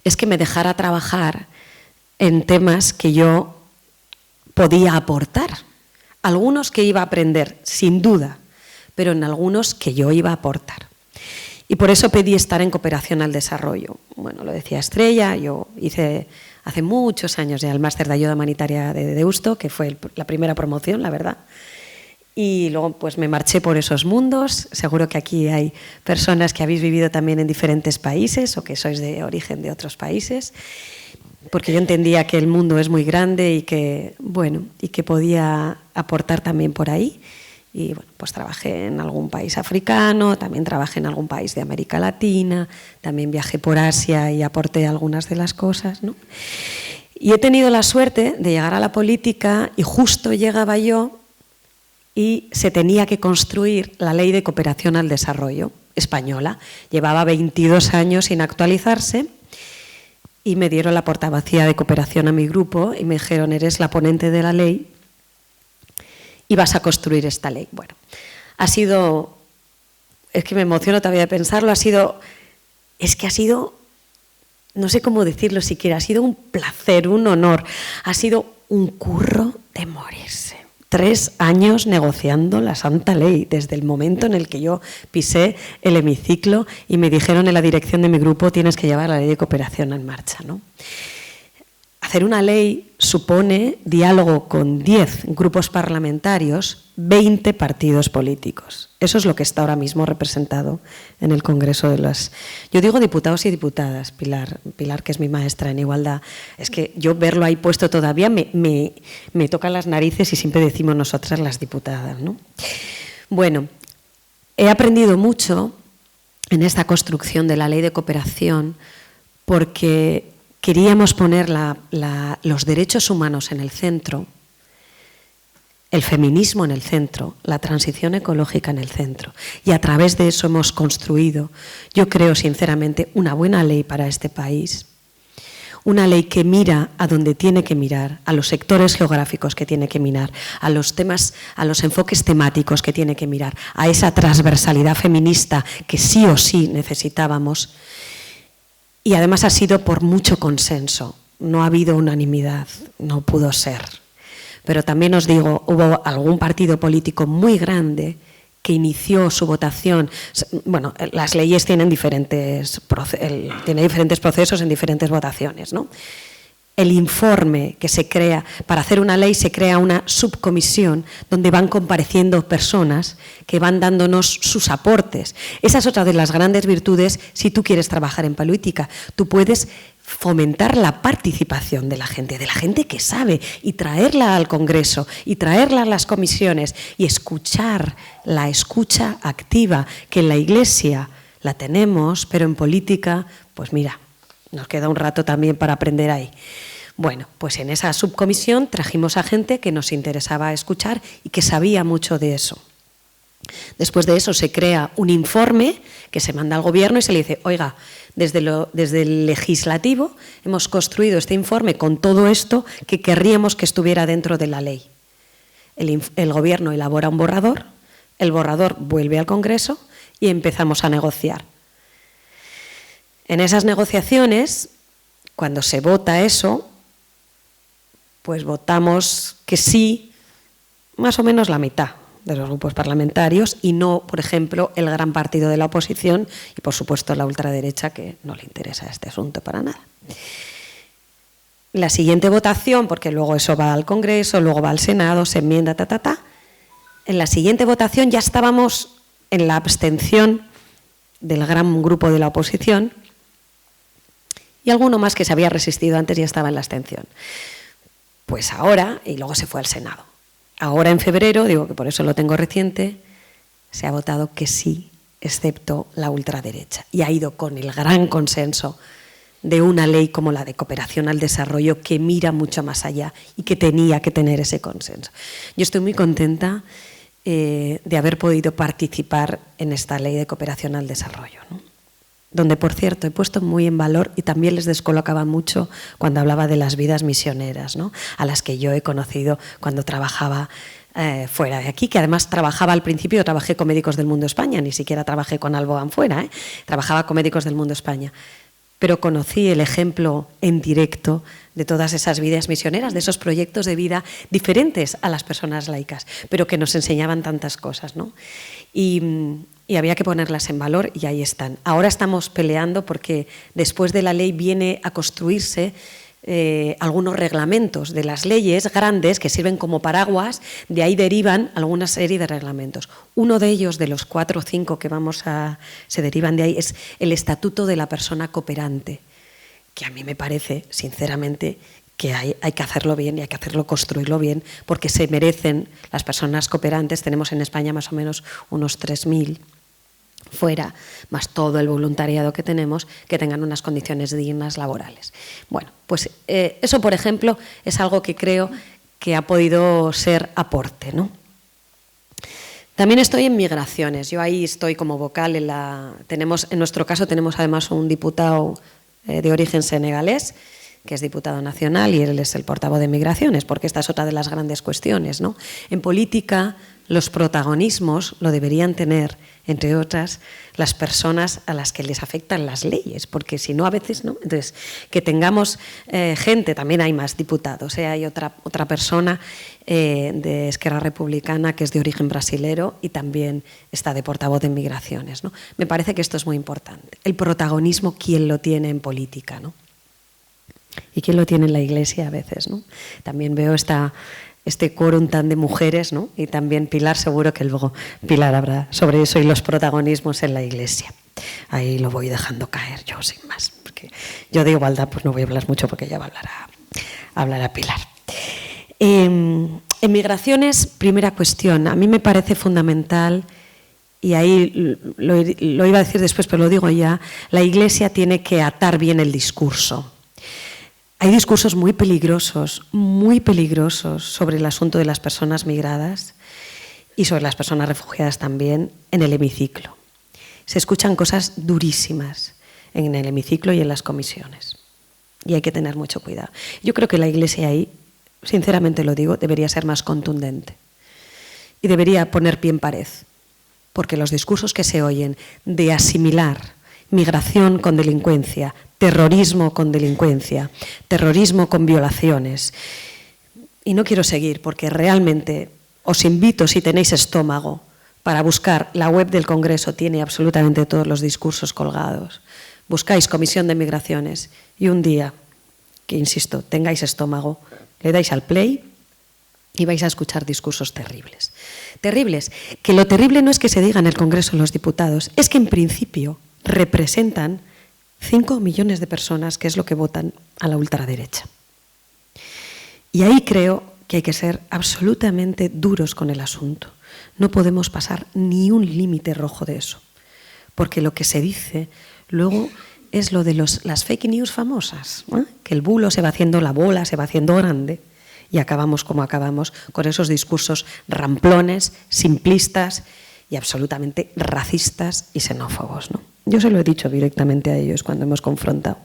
[SPEAKER 4] es que me dejara trabajar en temas que yo podía aportar. Algunos que iba a aprender, sin duda, pero en algunos que yo iba a aportar. Y por eso pedí estar en cooperación al desarrollo. Bueno, lo decía Estrella, yo hice hace muchos años ya el máster de ayuda humanitaria de Deusto, que fue la primera promoción, la verdad. Y luego pues me marché por esos mundos. Seguro que aquí hay personas que habéis vivido también en diferentes países o que sois de origen de otros países, porque yo entendía que el mundo es muy grande y que, bueno, y que podía aportar también por ahí. Y bueno, pues trabajé en algún país africano, también trabajé en algún país de América Latina, también viajé por Asia y aporté algunas de las cosas, ¿no? Y he tenido la suerte de llegar a la política y justo llegaba yo y se tenía que construir la Ley de Cooperación al Desarrollo española. Llevaba 22 años sin actualizarse y me dieron la portavocía de cooperación a mi grupo y me dijeron, eres la ponente de la ley y vas a construir esta ley. Bueno, ha sido, es que me emociono todavía de pensarlo, ha sido, no sé cómo decirlo siquiera, ha sido un placer, un honor, ha sido un curro de morirse. 3 años negociando la Santa Ley, desde el momento en el que yo pisé el hemiciclo y me dijeron en la dirección de mi grupo, tienes que llevar la Ley de Cooperación en marcha, ¿no? Hacer una ley supone diálogo con 10 grupos parlamentarios, 20 partidos políticos. Eso es lo que está ahora mismo representado en el Congreso de las... Yo digo diputados y diputadas, Pilar, que es mi maestra en igualdad. Es que yo verlo ahí puesto todavía me toca las narices y siempre decimos nosotras las diputadas, ¿no? Bueno, he aprendido mucho en esta construcción de la Ley de Cooperación porque queríamos poner los derechos humanos en el centro, el feminismo en el centro, la transición ecológica en el centro. Y a través de eso hemos construido, yo creo sinceramente, una buena ley para este país. Una ley que mira a donde tiene que mirar, a los sectores geográficos que tiene que mirar, a los temas, a los enfoques temáticos que tiene que mirar, a esa transversalidad feminista que sí o sí necesitábamos. Y además ha sido por mucho consenso, no ha habido unanimidad, no pudo ser. Pero también os digo, hubo algún partido político muy grande que inició su votación. Bueno, las leyes tienen diferentes procesos en diferentes votaciones, ¿no? El informe que se crea, para hacer una ley se crea una subcomisión donde van compareciendo personas que van dándonos sus aportes. Esa es otra de las grandes virtudes si tú quieres trabajar en política. Tú puedes fomentar la participación de la gente que sabe, y traerla al Congreso, y traerla a las comisiones, y escuchar, la escucha activa, que en la Iglesia la tenemos, pero en política, pues mira, nos queda un rato también para aprender ahí. Bueno, pues en esa subcomisión trajimos a gente que nos interesaba escuchar y que sabía mucho de eso. Después de eso se crea un informe que se manda al gobierno y se le dice, oiga, desde el legislativo hemos construido este informe con todo esto que querríamos que estuviera dentro de la ley. El gobierno elabora un borrador, el borrador vuelve al Congreso y empezamos a negociar. En esas negociaciones, cuando se vota eso, pues votamos que sí, más o menos la mitad de los grupos parlamentarios y no, por ejemplo, el gran partido de la oposición y, por supuesto, la ultraderecha, que no le interesa este asunto para nada. La siguiente votación, porque luego eso va al Congreso, luego va al Senado, se enmienda, en la siguiente votación ya estábamos en la abstención del gran grupo de la oposición y alguno más que se había resistido antes ya estaba en la abstención. Pues ahora, y luego se fue al Senado. Ahora en febrero, digo que por eso lo tengo reciente, se ha votado que sí, excepto la ultraderecha. Y ha ido con el gran consenso de una ley como la de cooperación al desarrollo que mira mucho más allá y que tenía que tener ese consenso. Yo estoy muy contenta de haber podido participar en esta ley de cooperación al desarrollo, ¿no? Donde, por cierto, he puesto muy en valor y también les descolocaba mucho cuando hablaba de las vidas misioneras, ¿no? A las que yo he conocido cuando trabajaba fuera de aquí, que además trabajaba al principio, trabajé con Médicos del Mundo España, ni siquiera trabajé con Albogan fuera, trabajaba con Médicos del Mundo España, pero conocí el ejemplo en directo de todas esas vidas misioneras, de esos proyectos de vida diferentes a las personas laicas, pero que nos enseñaban tantas cosas, ¿no? Y había que ponerlas en valor y ahí están. Ahora estamos peleando porque después de la ley viene a construirse algunos reglamentos de las leyes grandes que sirven como paraguas, de ahí derivan alguna serie de reglamentos. Uno de ellos, de los 4 o 5 que se derivan de ahí, es el Estatuto de la Persona Cooperante, que a mí me parece, sinceramente, que hay que hacerlo bien y hay que hacerlo, construirlo bien, porque se merecen las personas cooperantes. Tenemos en España más o menos unos 3.000 fuera, más todo el voluntariado que tenemos, que tengan unas condiciones dignas laborales. Bueno, pues eso, por ejemplo, es algo que creo que ha podido ser aporte, ¿no? También estoy en migraciones. Yo ahí estoy como vocal en nuestro caso tenemos además un diputado de origen senegalés, que es diputado nacional y él es el portavoz de migraciones, porque esta es otra de las grandes cuestiones, ¿no? En política, los protagonismos lo deberían tener, entre otras, las personas a las que les afectan las leyes, porque si no, a veces no. Entonces, que tengamos gente, también hay más diputados, hay otra persona de Esquerra Republicana que es de origen brasilero y también está de portavoz de migraciones, ¿no? Me parece que esto es muy importante. El protagonismo, ¿quién lo tiene en política, ¿no? Y quién lo tiene en la Iglesia a veces, ¿no? También veo este quórum tan de mujeres, ¿no? Y también Pilar, seguro que luego Pilar habrá sobre eso y los protagonismos en la Iglesia. Ahí lo voy dejando caer yo sin más, porque yo de igualdad pues no voy a hablar mucho porque ya va a hablar Pilar. En migraciones, primera cuestión, a mí me parece fundamental, y ahí lo iba a decir después, pero lo digo ya, la Iglesia tiene que atar bien el discurso. Hay discursos muy peligrosos sobre el asunto de las personas migradas y sobre las personas refugiadas también en el hemiciclo. Se escuchan cosas durísimas en el hemiciclo y en las comisiones y hay que tener mucho cuidado. Yo creo que la Iglesia ahí, sinceramente lo digo, debería ser más contundente y debería poner pie en pared, porque los discursos que se oyen de asimilar migración con delincuencia, terrorismo con delincuencia, terrorismo con violaciones. Y no quiero seguir porque realmente os invito, si tenéis estómago, para buscar, la web del Congreso tiene absolutamente todos los discursos colgados. Buscáis Comisión de Migraciones y un día, que insisto, tengáis estómago, le dais al play y vais a escuchar discursos terribles. Terribles, que lo terrible no es que se diga en el Congreso los diputados, es que en principio representan 5 millones de personas, que es lo que votan a la ultraderecha. Y ahí creo que hay que ser absolutamente duros con el asunto. No podemos pasar ni un límite rojo de eso, porque lo que se dice luego es lo de las fake news famosas, ¿eh? Que el bulo se va haciendo, la bola se va haciendo grande y acabamos como acabamos, con esos discursos ramplones, simplistas y absolutamente racistas y xenófobos, ¿no? Yo se lo he dicho directamente a ellos cuando hemos confrontado.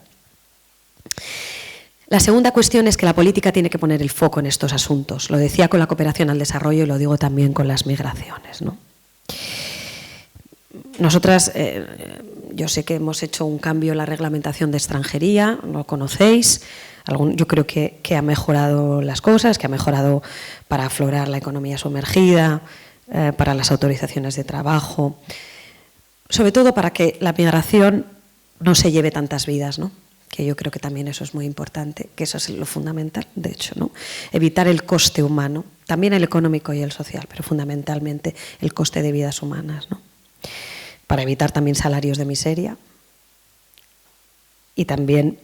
[SPEAKER 4] La segunda cuestión es que la política tiene que poner el foco en estos asuntos. Lo decía con la cooperación al desarrollo y lo digo también con las migraciones, ¿no? Nosotras, yo sé que hemos hecho un cambio en la reglamentación de extranjería, lo conocéis. Yo creo que ha mejorado las cosas, que ha mejorado para aflorar la economía sumergida, para las autorizaciones de trabajo, sobre todo para que la migración no se lleve tantas vidas, ¿no? Que yo creo que también eso es muy importante, que eso es lo fundamental, de hecho, ¿no? Evitar el coste humano, también el económico y el social, pero fundamentalmente el coste de vidas humanas, ¿no? Para evitar también salarios de miseria y también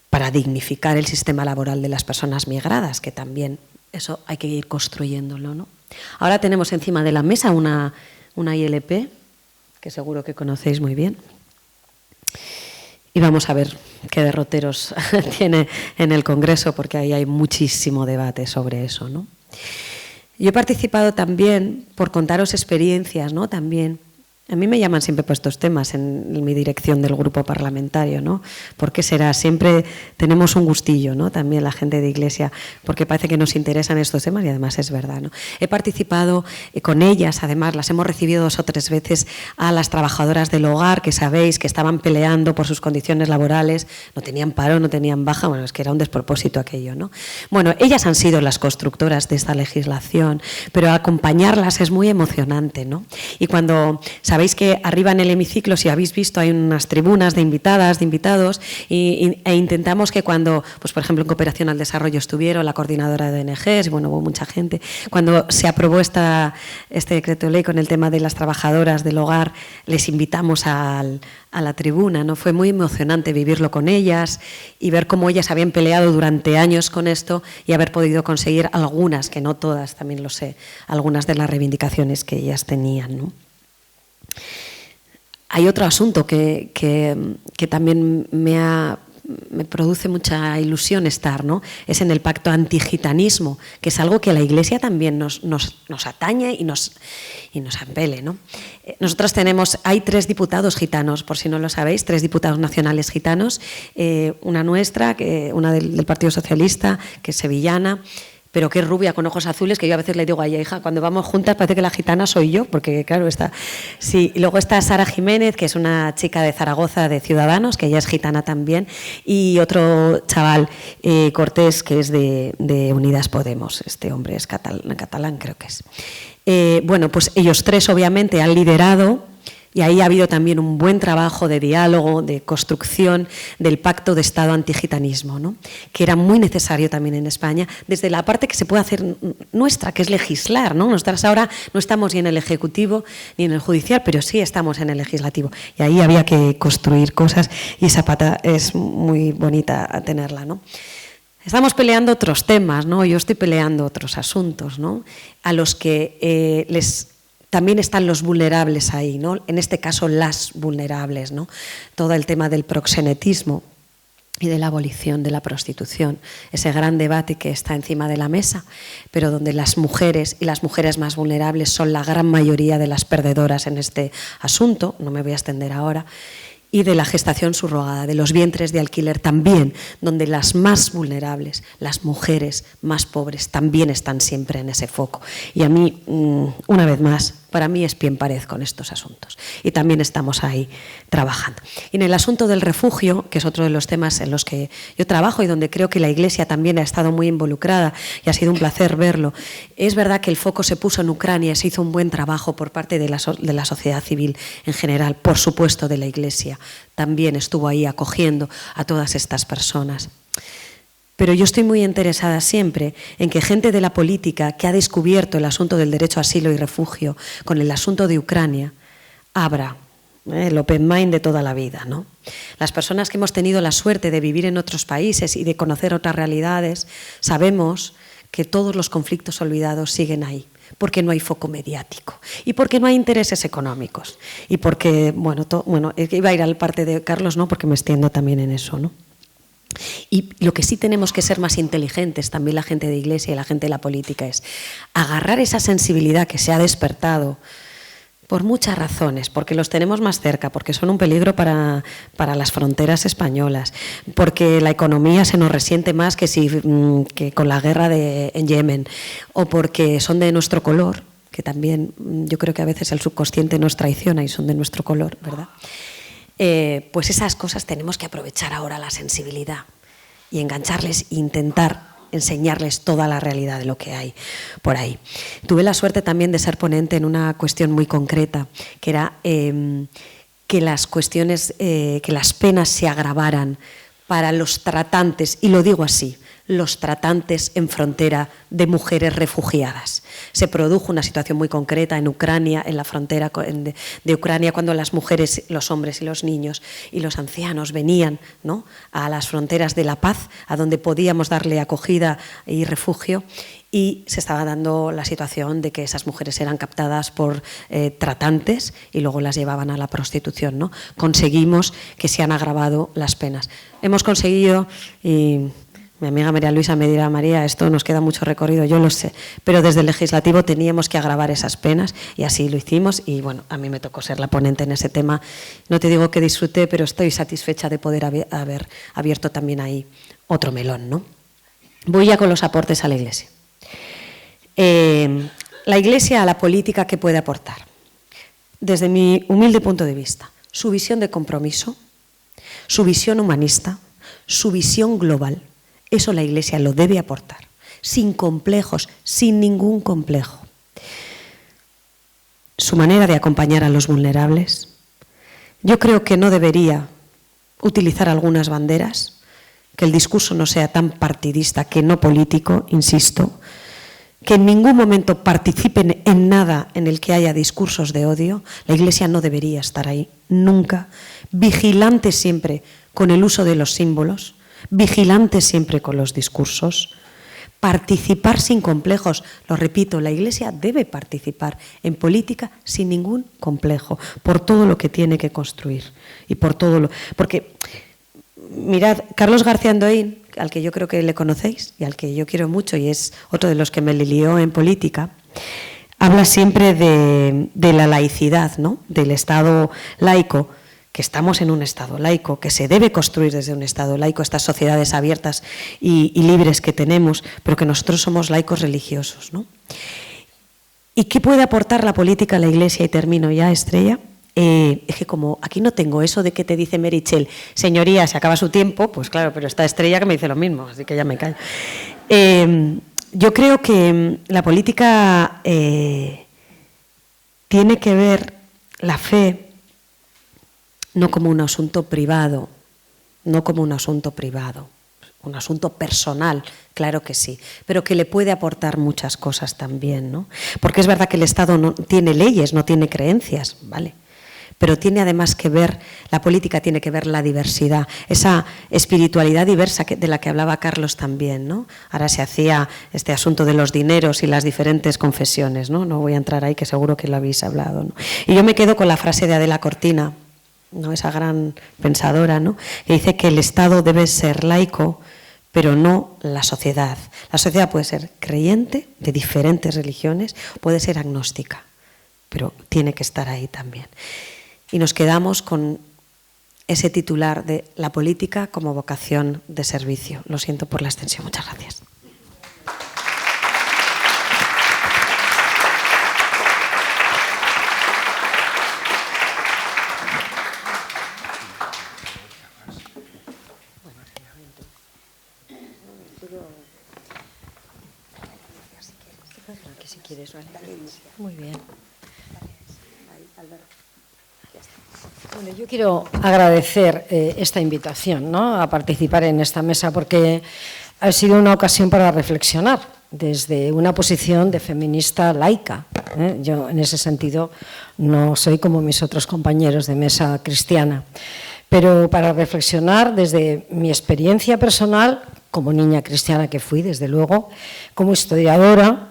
[SPEAKER 4] para dignificar el sistema laboral de las personas migradas, que también eso hay que ir construyéndolo, ¿no? Ahora tenemos encima de la mesa una ILP, que seguro que conocéis muy bien, y vamos a ver qué derroteros tiene en el Congreso, porque ahí hay muchísimo debate sobre eso, ¿no? Yo he participado también, por contaros experiencias, ¿no? También, a mí me llaman siempre por estos temas en mi dirección del grupo parlamentario, ¿no? ¿Por qué será? Siempre tenemos un gustillo, ¿no? También la gente de Iglesia, porque parece que nos interesan estos temas y además es verdad, ¿no? He participado con ellas, además las hemos recibido 2 o 3 veces a las trabajadoras del hogar, que sabéis que estaban peleando por sus condiciones laborales, no tenían paro, no tenían baja, bueno, es que era un despropósito aquello, ¿no? Bueno, ellas han sido las constructoras de esta legislación, pero acompañarlas es muy emocionante, ¿no? Y cuando sabéis que arriba en el hemiciclo, si habéis visto, hay unas tribunas de invitadas, de invitados, e intentamos que cuando, pues por ejemplo, en Cooperación al Desarrollo estuvieron la coordinadora de ONGs, y bueno, hubo mucha gente, cuando se aprobó este decreto de ley con el tema de las trabajadoras del hogar, les invitamos a la tribuna, ¿no? Fue muy emocionante vivirlo con ellas y ver cómo ellas habían peleado durante años con esto y haber podido conseguir algunas, que no todas, también lo sé, algunas de las reivindicaciones que ellas tenían, ¿no? Hay otro asunto que también me produce mucha ilusión estar, ¿no? Es en el pacto antigitanismo, que es algo que a la Iglesia también nos atañe y nos apele, ¿no? Nosotros hay 3 diputados gitanos, por si no lo sabéis, 3 diputados nacionales gitanos, una nuestra, una del Partido Socialista, que es sevillana, pero que es rubia con ojos azules, que yo a veces le digo a ella, hija, cuando vamos juntas parece que la gitana soy yo, porque claro, está... Sí, y luego está Sara Jiménez, que es una chica de Zaragoza de Ciudadanos, que ella es gitana también, y otro chaval, Cortés, que es de Unidas Podemos, este hombre es catalán creo que es. Bueno, pues ellos 3 obviamente han liderado. Y ahí ha habido también un buen trabajo de diálogo, de construcción del pacto de Estado antigitanismo, ¿no? Que era muy necesario también en España, desde la parte que se puede hacer nuestra, que es legislar, ¿no? Nosotras ahora no estamos ni en el Ejecutivo ni en el Judicial, pero sí estamos en el Legislativo. Y ahí había que construir cosas y esa pata es muy bonita a tenerla, ¿no? Estamos peleando otros temas, ¿no? Yo estoy peleando otros asuntos, ¿no? A los que también están los vulnerables ahí, ¿no? En este caso, las vulnerables, ¿no? Todo el tema del proxenetismo y de la abolición de la prostitución, ese gran debate que está encima de la mesa, pero donde las mujeres y las mujeres más vulnerables son la gran mayoría de las perdedoras en este asunto, no me voy a extender ahora, y de la gestación subrogada, de los vientres de alquiler también, donde las más vulnerables, las mujeres más pobres, también están siempre en ese foco. Y a mí, una vez más, para mí es pie en pared con estos asuntos. Y también estamos ahí trabajando. Y en el asunto del refugio, que es otro de los temas en los que yo trabajo y donde creo que la Iglesia también ha estado muy involucrada y ha sido un placer verlo, es verdad que el foco se puso en Ucrania y se hizo un buen trabajo por parte de la sociedad civil en general, por supuesto de la Iglesia. También estuvo ahí acogiendo a todas estas personas. Pero yo estoy muy interesada siempre en que gente de la política que ha descubierto el asunto del derecho a asilo y refugio con el asunto de Ucrania abra el open mind de toda la vida, ¿no? Las personas que hemos tenido la suerte de vivir en otros países y de conocer otras realidades sabemos que todos los conflictos olvidados siguen ahí, porque no hay foco mediático y porque no hay intereses económicos y porque, bueno, iba a ir al parte de Carlos, ¿no? Porque me extiendo también en eso, ¿no? Y lo que sí tenemos que ser más inteligentes, también la gente de Iglesia y la gente de la política, es agarrar esa sensibilidad que se ha despertado Por muchas razones, porque los tenemos más cerca, porque son un peligro para las fronteras españolas, porque la economía se nos resiente más que con la guerra en Yemen, o porque son de nuestro color, que también yo creo que a veces el subconsciente nos traiciona y son de nuestro color, ¿verdad? Pues esas cosas tenemos que aprovechar ahora la sensibilidad y engancharles e intentar enseñarles toda la realidad de lo que hay por ahí. Tuve la suerte también de ser ponente en una cuestión muy concreta, que era que las penas se agravaran para los tratantes, y lo digo así, los tratantes en frontera de mujeres refugiadas. Se produjo una situación muy concreta en Ucrania, en la frontera de Ucrania, cuando las mujeres, los hombres y los niños y los ancianos venían, ¿no?, a las fronteras de la paz, a donde podíamos darle acogida y refugio, y se estaba dando la situación de que esas mujeres eran captadas por tratantes y luego las llevaban a la prostitución, ¿no? Conseguimos que se han agravado las penas. Hemos conseguido, y mi amiga María Luisa me dirá: María, esto nos queda mucho recorrido, yo lo sé, pero desde el legislativo teníamos que agravar esas penas y así lo hicimos, y bueno, a mí me tocó ser la ponente en ese tema. No te digo que disfruté, pero estoy satisfecha de poder haber abierto también ahí otro melón, ¿no? Voy ya con los aportes a la Iglesia. La Iglesia a la política, ¿qué puede aportar? Desde mi humilde punto de vista, su visión de compromiso, su visión humanista, su visión global. Eso la Iglesia lo debe aportar, sin complejos, sin ningún complejo. Su manera de acompañar a los vulnerables. Yo creo que no debería utilizar algunas banderas, que el discurso no sea tan partidista, que no político, insisto, que en ningún momento participen en nada en el que haya discursos de odio. La Iglesia no debería estar ahí, nunca. Vigilante siempre con el uso de los símbolos, vigilante siempre con los discursos. Participar sin complejos. Lo repito, la Iglesia debe participar en política sin ningún complejo, por todo lo que tiene que construir y por todo lo... Porque, mirad, Carlos García Andoín, al que yo creo que le conocéis y al que yo quiero mucho y es otro de los que me lió en política, habla siempre de la laicidad, ¿no?, del Estado laico, que estamos en un Estado laico, que se debe construir desde un Estado laico, estas sociedades abiertas y libres que tenemos, pero que nosotros somos laicos religiosos, ¿no? ¿Y qué puede aportar la política a la Iglesia? Y termino ya, Estrella. Es que como aquí no tengo eso de que te dice Meritxell, señoría, se acaba su tiempo, pues claro, pero está Estrella que me dice lo mismo, así que ya me callo. Yo creo que la política tiene que ver la fe no como un asunto privado, no como un asunto privado, un asunto personal, claro que sí, pero que le puede aportar muchas cosas también, ¿no? Porque es verdad que el Estado no tiene leyes, no tiene creencias, ¿vale? Pero tiene además que ver, la política tiene que ver la diversidad, esa espiritualidad diversa de la que hablaba Carlos también, ¿no? Ahora se hacía este asunto de los dineros y las diferentes confesiones, ¿no? No voy a entrar ahí, que seguro que lo habéis hablado, ¿no? Y yo me quedo con la frase de Adela Cortina, ¿no?, esa gran pensadora, ¿no?, que dice que el Estado debe ser laico, pero no la sociedad. La sociedad puede ser creyente, de diferentes religiones, puede ser agnóstica, pero tiene que estar ahí también. Y nos quedamos con ese titular de la política como vocación de servicio. Lo siento por la extensión. Muchas gracias.
[SPEAKER 5] Muy bien. Bueno, yo quiero agradecer esta invitación, ¿no?, a participar en esta mesa, porque ha sido una ocasión para reflexionar desde una posición de feminista laica. Yo, en ese sentido, no soy como mis otros compañeros de mesa cristiana, pero para reflexionar desde mi experiencia personal, como niña cristiana que fui, desde luego, como historiadora,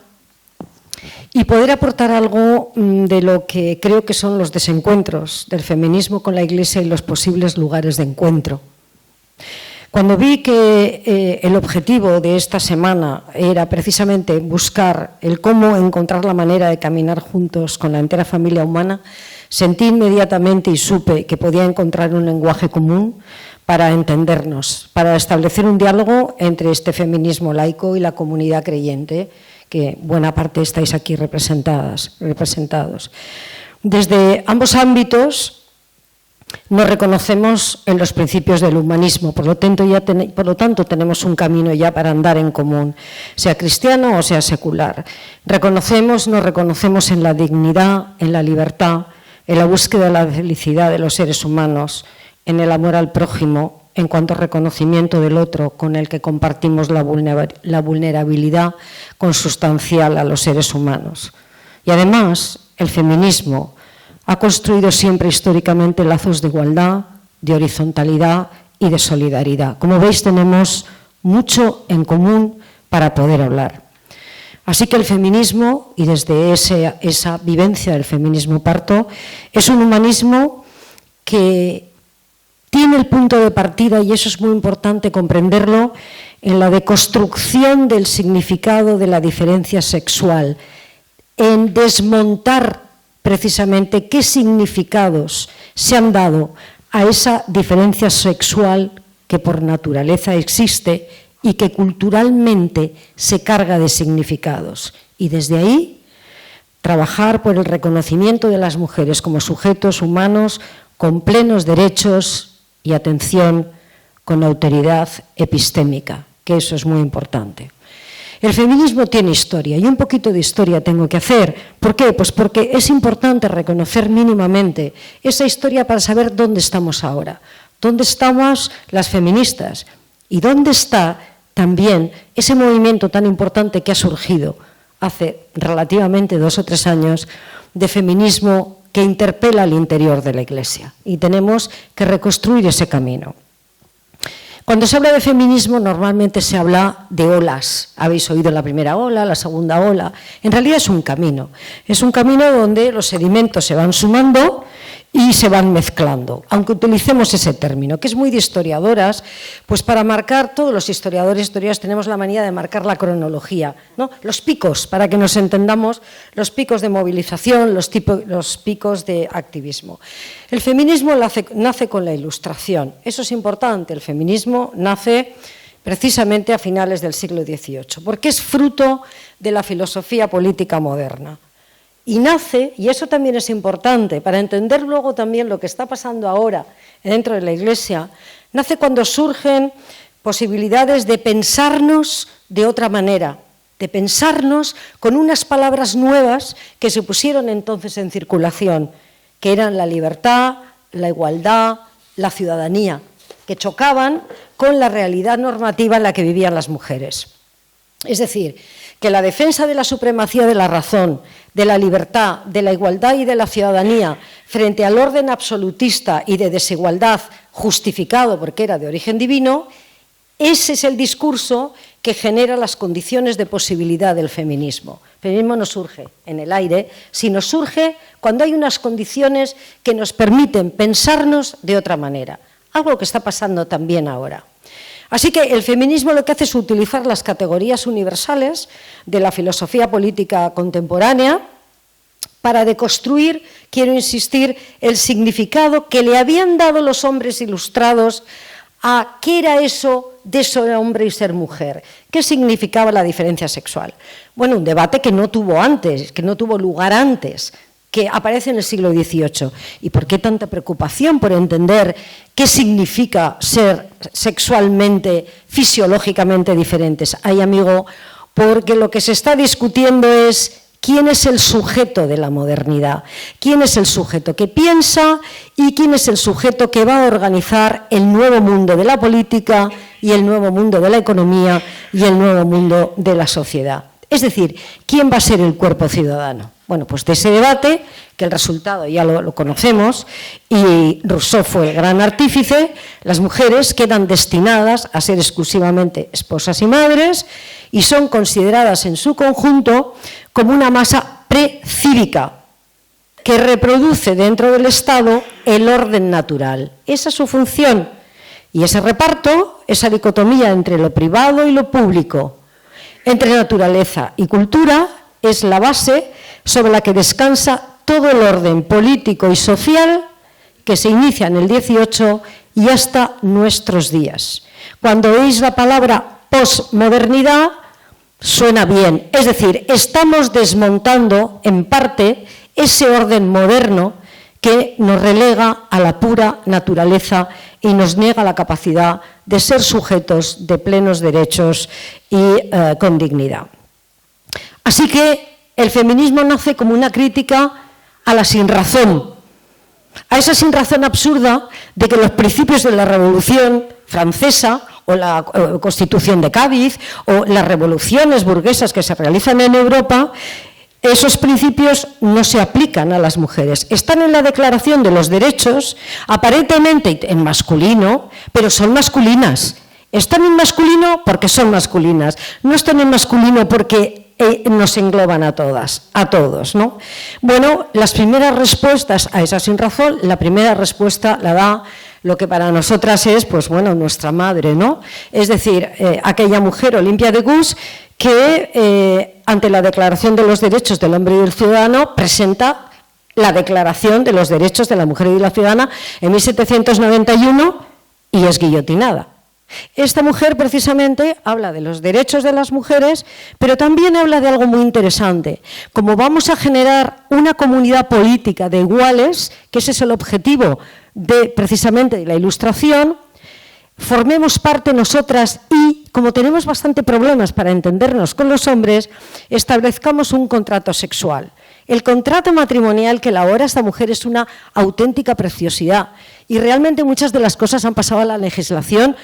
[SPEAKER 5] y poder aportar algo de lo que creo que son los desencuentros del feminismo con la Iglesia y los posibles lugares de encuentro. Cuando vi que el objetivo de esta semana era precisamente buscar el cómo encontrar la manera de caminar juntos con la entera familia humana, sentí inmediatamente y supe que podía encontrar un lenguaje común para entendernos, para establecer un diálogo entre este feminismo laico y la comunidad creyente, que buena parte estáis aquí representados. Desde ambos ámbitos nos reconocemos en los principios del humanismo, por lo tanto tenemos un camino ya para andar en común, sea cristiano o sea secular. Nos reconocemos en la dignidad, en la libertad, en la búsqueda de la felicidad de los seres humanos, en el amor al prójimo, en cuanto a reconocimiento del otro con el que compartimos la vulnerabilidad consustancial a los seres humanos. Y además, el feminismo ha construido siempre históricamente lazos de igualdad, de horizontalidad y de solidaridad. Como veis, tenemos mucho en común para poder hablar. Así que el feminismo, y desde esa vivencia del feminismo parto, es un humanismo que tiene el punto de partida, y eso es muy importante comprenderlo, en la deconstrucción del significado de la diferencia sexual, en desmontar precisamente qué significados se han dado a esa diferencia sexual que por naturaleza existe y que culturalmente se carga de significados. Y desde ahí, trabajar por el reconocimiento de las mujeres como sujetos humanos con plenos derechos y atención, con autoridad epistémica, que eso es muy importante. El feminismo tiene historia, y un poquito de historia tengo que hacer. ¿Por qué? Pues porque es importante reconocer mínimamente esa historia para saber dónde estamos ahora, dónde estamos las feministas y dónde está también ese movimiento tan importante que ha surgido hace relativamente 2 o 3 años de feminismo que interpela al interior de la Iglesia, y tenemos que reconstruir ese camino. Cuando se habla de feminismo normalmente se habla de olas. Habéis oído la primera ola, la segunda ola. En realidad es un camino donde los sedimentos se van sumando y se van mezclando, aunque utilicemos ese término, que es muy de historiadoras, pues para marcar, todos los historiadores tenemos la manía de marcar la cronología, ¿no? Los picos, para que nos entendamos, los picos de movilización, los picos de activismo. El feminismo nace con la Ilustración, eso es importante, el feminismo nace precisamente a finales del siglo XVIII, porque es fruto de la filosofía política moderna. Y nace, y eso también es importante, para entender luego también lo que está pasando ahora dentro de la Iglesia, nace cuando surgen posibilidades de pensarnos de otra manera, de pensarnos con unas palabras nuevas que se pusieron entonces en circulación, que eran la libertad, la igualdad, la ciudadanía, que chocaban con la realidad normativa en la que vivían las mujeres. Es decir, que la defensa de la supremacía de la razón, de la libertad, de la igualdad y de la ciudadanía frente al orden absolutista y de desigualdad justificado porque era de origen divino, ese es el discurso que genera las condiciones de posibilidad del feminismo. El feminismo no surge en el aire, sino surge cuando hay unas condiciones que nos permiten pensarnos de otra manera, algo que está pasando también ahora. Así que el feminismo lo que hace es utilizar las categorías universales de la filosofía política contemporánea para deconstruir, quiero insistir, el significado que le habían dado los hombres ilustrados a qué era eso de ser hombre y ser mujer, qué significaba la diferencia sexual. Bueno, un debate que no tuvo lugar antes, que aparece en el siglo XVIII. ¿Y por qué tanta preocupación por entender qué significa ser sexualmente, fisiológicamente diferentes? Ay, amigo, porque lo que se está discutiendo es quién es el sujeto de la modernidad, quién es el sujeto que piensa y quién es el sujeto que va a organizar el nuevo mundo de la política y el nuevo mundo de la economía y el nuevo mundo de la sociedad. Es decir, ¿quién va a ser el cuerpo ciudadano? Bueno, pues de ese debate, que el resultado ya lo conocemos, y Rousseau fue el gran artífice, las mujeres quedan destinadas a ser exclusivamente esposas y madres y son consideradas en su conjunto como una masa precívica que reproduce dentro del Estado el orden natural. Esa es su función. Y ese reparto esa dicotomía entre lo privado y lo público, entre naturaleza y cultura, es la base sobre la que descansa todo el orden político y social que se inicia en el 18 y hasta nuestros días. Cuando oís la palabra posmodernidad, suena bien. Es decir, estamos desmontando en parte ese orden moderno que nos relega a la pura naturaleza y nos niega la capacidad de ser sujetos de plenos derechos y con dignidad. Así que el feminismo nace como una crítica a la sinrazón, a esa sinrazón absurda de que los principios de la Revolución Francesa o la Constitución de Cádiz o las revoluciones burguesas que se realizan en Europa, esos principios no se aplican a las mujeres. Están en la Declaración de los Derechos, aparentemente en masculino, pero son masculinas. Están en masculino porque son masculinas. No están en masculino porque nos engloban a todas, a todos, ¿no? Bueno, las primeras respuestas a esa sinrazón, la primera respuesta la da lo que para nosotras es, pues bueno, nuestra madre, ¿no? Es decir, aquella mujer, Olimpia de Gouges, que ante la Declaración de los Derechos del Hombre y del Ciudadano presenta la Declaración de los Derechos de la Mujer y de la Ciudadana en 1791 y es guillotinada. Esta mujer precisamente habla de los derechos de las mujeres, pero también habla de algo muy interesante. Como vamos a generar una comunidad política de iguales, que ese es el objetivo precisamente de la Ilustración, formemos parte nosotras y, como tenemos bastante problemas para entendernos con los hombres, establezcamos un contrato sexual. El contrato matrimonial que elabora esta mujer es una auténtica preciosidad y realmente muchas de las cosas han pasado a la legislación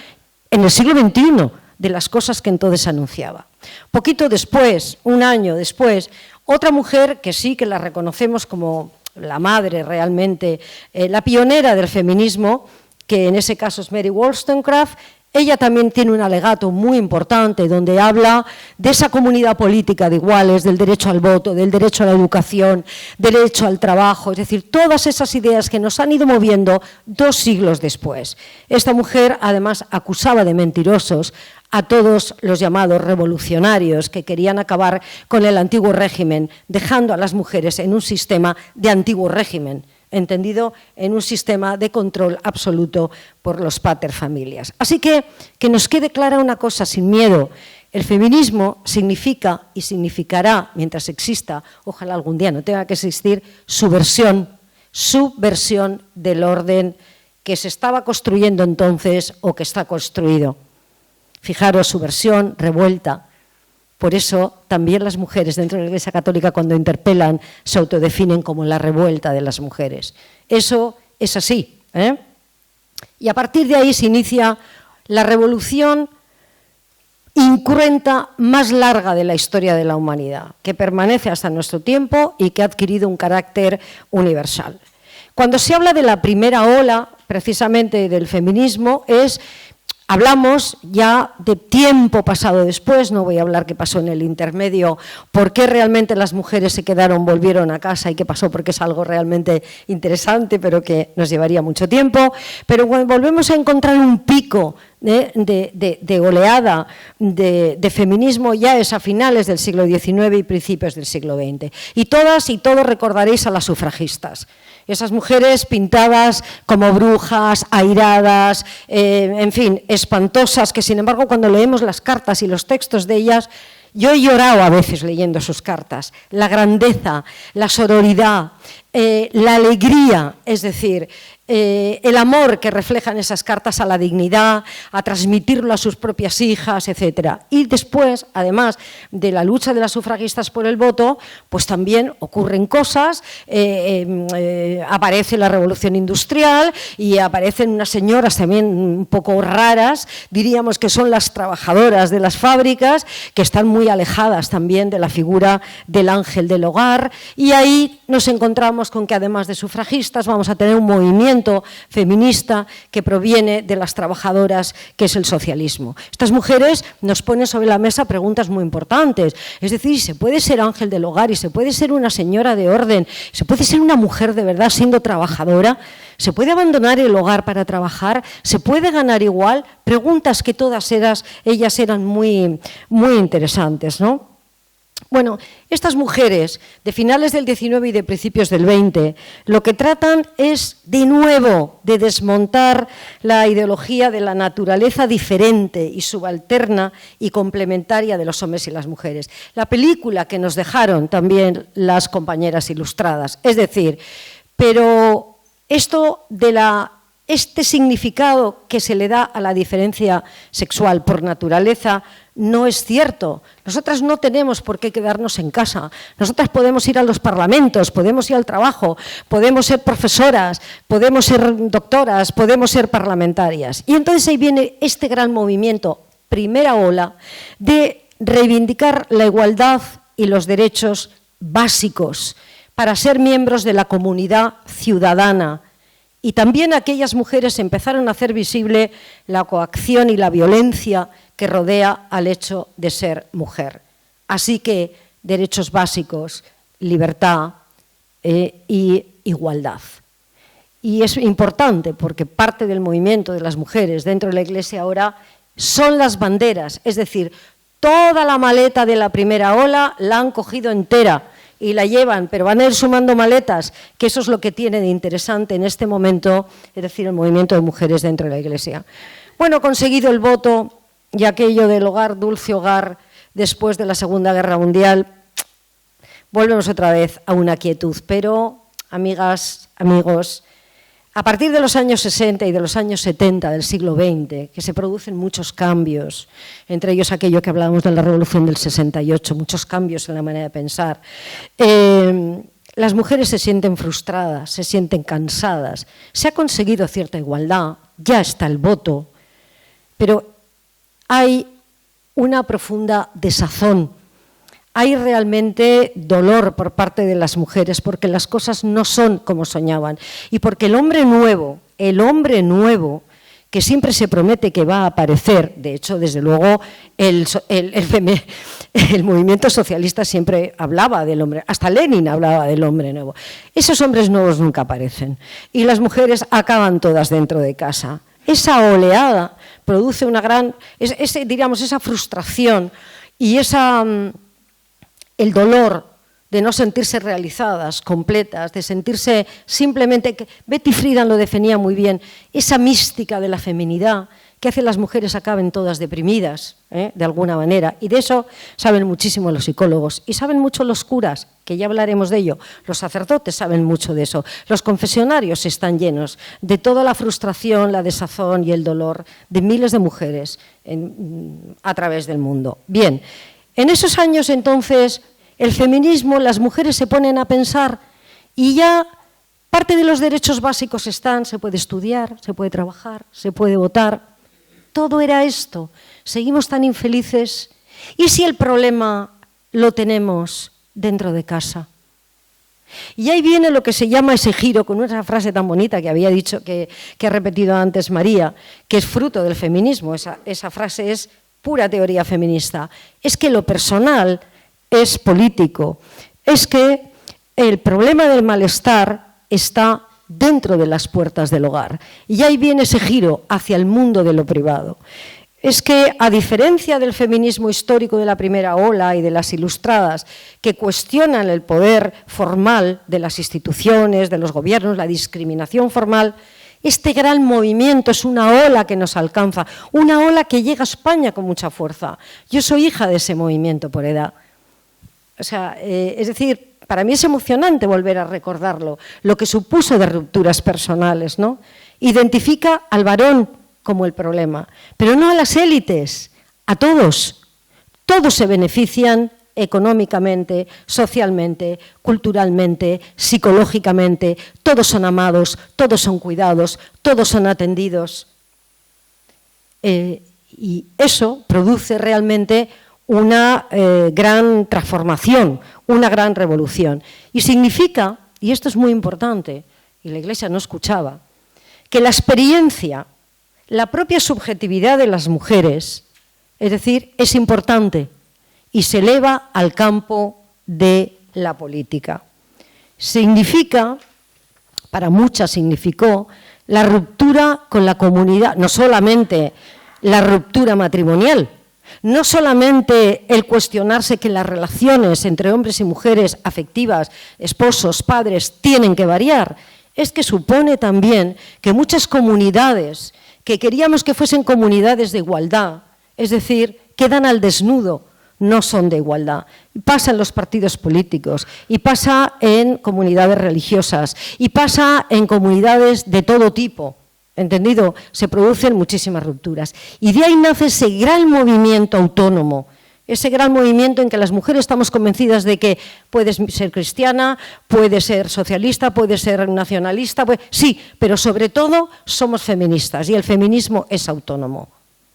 [SPEAKER 5] en el siglo XXI, de las cosas que entonces anunciaba. Poquito después, un año después, otra mujer que sí que la reconocemos como la madre realmente, la pionera del feminismo, que en ese caso es Mary Wollstonecraft, ella también tiene un alegato muy importante donde habla de esa comunidad política de iguales, del derecho al voto, del derecho a la educación, derecho al trabajo, es decir, todas esas ideas que nos han ido moviendo 2 siglos después. Esta mujer además acusaba de mentirosos a todos los llamados revolucionarios que querían acabar con el antiguo régimen, dejando a las mujeres en un sistema de antiguo régimen, entendido en un sistema de control absoluto por los paterfamilias. Así que nos quede clara una cosa sin miedo. El feminismo significa y significará, mientras exista, ojalá algún día no tenga que existir, subversión del orden que se estaba construyendo entonces o que está construido. Fijaros, subversión, revuelta. Por eso también las mujeres dentro de la Iglesia Católica cuando interpelan se autodefinen como la revuelta de las mujeres. Eso es así, ¿eh? Y a partir de ahí se inicia la revolución incruenta más larga de la historia de la humanidad, que permanece hasta nuestro tiempo y que ha adquirido un carácter universal. Cuando se habla de la primera ola, precisamente del feminismo, hablamos ya de tiempo pasado después, no voy a hablar qué pasó en el intermedio, por qué realmente las mujeres se quedaron, volvieron a casa y qué pasó, porque es algo realmente interesante, pero que nos llevaría mucho tiempo. Pero cuando volvemos a encontrar un pico de oleada de feminismo ya es a finales del siglo XIX y principios del siglo XX. Y todas y todos recordaréis a las sufragistas. Esas mujeres pintadas como brujas, airadas, en fin, espantosas, que sin embargo cuando leemos las cartas y los textos de ellas, yo he llorado a veces leyendo sus cartas, la grandeza, la sororidad, la alegría, es decir, el amor que reflejan esas cartas a la dignidad, a transmitirlo a sus propias hijas, etc. Y después, además de la lucha de las sufragistas por el voto, pues también ocurren cosas, aparece la revolución industrial y aparecen unas señoras también un poco raras, diríamos que son las trabajadoras de las fábricas, que están muy alejadas también de la figura del ángel del hogar, y ahí nos encontramos contamos con que además de sufragistas vamos a tener un movimiento feminista que proviene de las trabajadoras, que es el socialismo. Estas mujeres nos ponen sobre la mesa preguntas muy importantes, es decir, ¿se puede ser ángel del hogar y se puede ser una señora de orden? ¿Se puede ser una mujer de verdad siendo trabajadora? ¿Se puede abandonar el hogar para trabajar? ¿Se puede ganar igual? Preguntas que todas ellas eran muy, muy interesantes, ¿no? Bueno, estas mujeres de finales del 19 y de principios del 20 lo que tratan es de nuevo de desmontar la ideología de la naturaleza diferente y subalterna y complementaria de los hombres y las mujeres. La película que nos dejaron también las compañeras ilustradas, es decir, pero este significado que se le da a la diferencia sexual por naturaleza no es cierto. Nosotras no tenemos por qué quedarnos en casa. Nosotras podemos ir a los parlamentos, podemos ir al trabajo, podemos ser profesoras, podemos ser doctoras, podemos ser parlamentarias. Y entonces ahí viene este gran movimiento, primera ola, de reivindicar la igualdad y los derechos básicos para ser miembros de la comunidad ciudadana. Y también aquellas mujeres empezaron a hacer visible la coacción y la violencia que rodea al hecho de ser mujer. Así que derechos básicos, libertad y igualdad. Y es importante porque parte del movimiento de las mujeres dentro de la Iglesia ahora son las banderas, es decir, toda la maleta de la primera ola la han cogido entera y la llevan, pero van a ir sumando maletas, que eso es lo que tiene de interesante en este momento, es decir, el movimiento de mujeres dentro de la Iglesia. Bueno, conseguido el voto y aquello del hogar, dulce hogar, después de la Segunda Guerra Mundial, volvemos otra vez a una quietud. Pero, amigas, amigos, a partir de los años 60 y de los años 70 del siglo XX, que se producen muchos cambios, entre ellos aquello que hablábamos de la Revolución del 68, muchos cambios en la manera de pensar, las mujeres se sienten frustradas, se sienten cansadas, se ha conseguido cierta igualdad, ya está el voto, pero hay una profunda desazón, hay realmente dolor por parte de las mujeres porque las cosas no son como soñaban y porque el hombre nuevo que siempre se promete que va a aparecer, de hecho, desde luego, el movimiento socialista siempre hablaba del hombre, hasta Lenin hablaba del hombre nuevo. Esos hombres nuevos nunca aparecen y las mujeres acaban todas dentro de casa. Esa oleada produce una gran, esa frustración y el dolor de no sentirse realizadas, completas, de sentirse simplemente, Betty Friedan lo definía muy bien, esa mística de la feminidad que hace que las mujeres acaben todas deprimidas, de alguna manera. Y de eso saben muchísimo los psicólogos y saben mucho los curas, que ya hablaremos de ello. Los sacerdotes saben mucho de eso. Los confesionarios están llenos de toda la frustración, la desazón y el dolor de miles de mujeres a través del mundo. Bien, en esos años entonces el feminismo, las mujeres se ponen a pensar y ya parte de los derechos básicos están, se puede estudiar, se puede trabajar, se puede votar. Todo era esto. Seguimos tan infelices. ¿Y si el problema lo tenemos dentro de casa? Y ahí viene lo que se llama ese giro, con una frase tan bonita que había dicho, que ha repetido antes María, que es fruto del feminismo. Esa frase es pura teoría feminista. Es que lo personal es político. Es que el problema del malestar está dentro de las puertas del hogar. Y ahí viene ese giro hacia el mundo de lo privado. Es que, a diferencia del feminismo histórico de la primera ola y de las ilustradas, que cuestionan el poder formal de las instituciones, de los gobiernos, la discriminación formal, este gran movimiento es una ola que nos alcanza, una ola que llega a España con mucha fuerza. Yo soy hija de ese movimiento por edad. Es decir, para mí es emocionante volver a recordarlo, lo que supuso de rupturas personales, ¿no? Identifica al varón como el problema, pero no a las élites, a todos. Todos se benefician económicamente, socialmente, culturalmente, psicológicamente, todos son amados, todos son cuidados, todos son atendidos. Y eso produce realmente una gran transformación, una gran revolución. Y significa, y esto es muy importante, y la Iglesia no escuchaba, que la experiencia, la propia subjetividad de las mujeres, es decir, es importante y se eleva al campo de la política. Significa, para muchas significó, la ruptura con la comunidad, no solamente la ruptura matrimonial, no solamente el cuestionarse que las relaciones entre hombres y mujeres afectivas, esposos, padres, tienen que variar, es que supone también que muchas comunidades que queríamos que fuesen comunidades de igualdad, es decir, quedan al desnudo, no son de igualdad. Y pasa en los partidos políticos, y pasa en comunidades religiosas, y pasa en comunidades de todo tipo. ¿Entendido? Se producen muchísimas rupturas. Y de ahí nace ese gran movimiento autónomo, ese gran movimiento en que las mujeres estamos convencidas de que puedes ser cristiana, puedes ser socialista, puedes ser nacionalista, sí, pero sobre todo somos feministas y el feminismo es autónomo.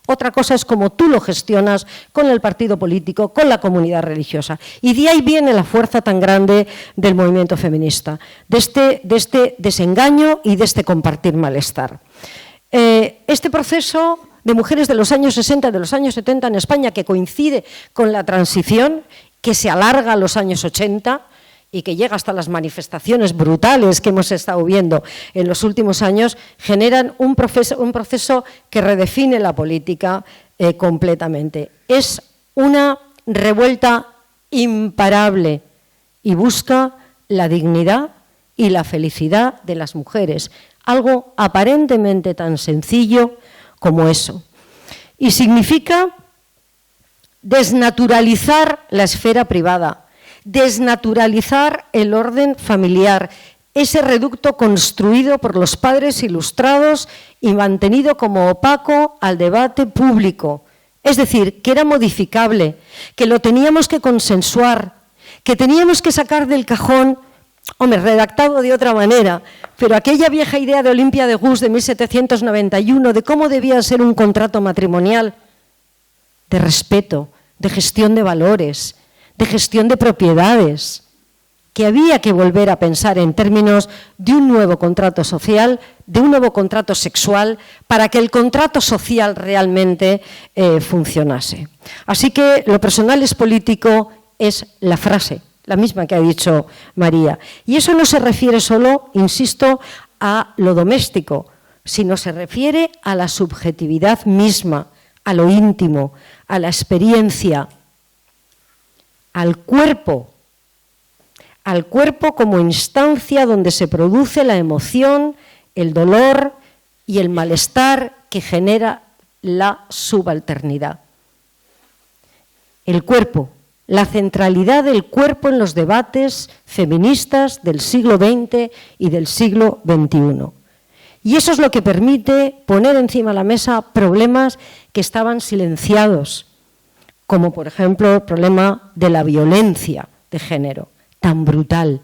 [SPEAKER 5] Otra cosa es cómo tú lo gestionas con el partido político, con la comunidad religiosa. Y de ahí viene la fuerza tan grande del movimiento feminista, de este desengaño y de este compartir malestar. Este proceso de mujeres de los años 60, de los años 70 en España, que coincide con la transición, que se alarga a los años 80 y que llega hasta las manifestaciones brutales que hemos estado viendo en los últimos años, generan un proceso que redefine la política completamente. Es una revuelta imparable y busca la dignidad y la felicidad de las mujeres, algo aparentemente tan sencillo como eso. Y significa desnaturalizar la esfera privada, desnaturalizar el orden familiar, ese reducto construido por los padres ilustrados y mantenido como opaco al debate público. Es decir, que era modificable, que lo teníamos que consensuar, que teníamos que sacar del cajón, redactado de otra manera, pero aquella vieja idea de Olimpia de Gust de 1791 de cómo debía ser un contrato matrimonial, de respeto, de gestión de valores, de gestión de propiedades, que había que volver a pensar en términos de un nuevo contrato social, de un nuevo contrato sexual, para que el contrato social realmente funcionase. Así que lo personal es político es la frase, la misma que ha dicho María. Y eso no se refiere solo, insisto, a lo doméstico, sino se refiere a la subjetividad misma, a lo íntimo, a la experiencia, al cuerpo como instancia donde se produce la emoción, el dolor y el malestar que genera la subalternidad. El cuerpo, la centralidad del cuerpo en los debates feministas del siglo XX y del siglo XXI. Y eso es lo que permite poner encima de la mesa problemas que estaban silenciados, como por ejemplo el problema de la violencia de género, tan brutal,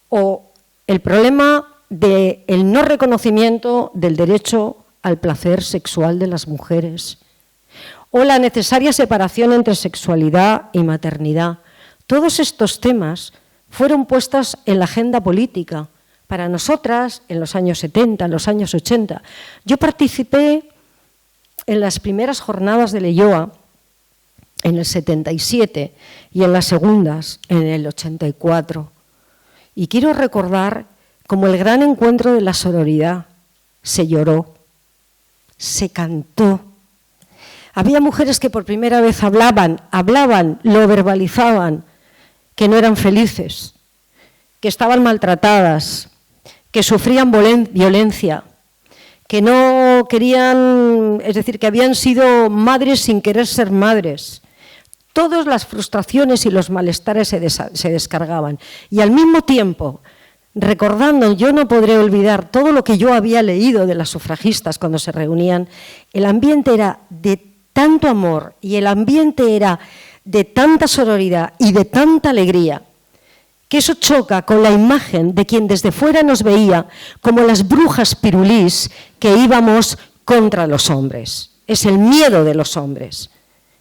[SPEAKER 5] o el problema del no reconocimiento del derecho al placer sexual de las mujeres, o la necesaria separación entre sexualidad y maternidad. Todos estos temas fueron puestos en la agenda política para nosotras en los años 70, en los años 80. Yo participé en las primeras jornadas de Leioa en el 77 y en las segundas en el 84. Y quiero recordar como el gran encuentro de la sororidad. Se lloró, se cantó. Había mujeres que por primera vez hablaban, lo verbalizaban, que no eran felices, que estaban maltratadas, que sufrían violencia, que no querían, es decir, que habían sido madres sin querer ser madres. Todas las frustraciones y los malestares se descargaban. Y al mismo tiempo, recordando, yo no podré olvidar todo lo que yo había leído de las sufragistas cuando se reunían, el ambiente era de tanto amor y el ambiente era de tanta sororidad y de tanta alegría, que eso choca con la imagen de quien desde fuera nos veía como las brujas pirulís que íbamos contra los hombres. Es el miedo de los hombres.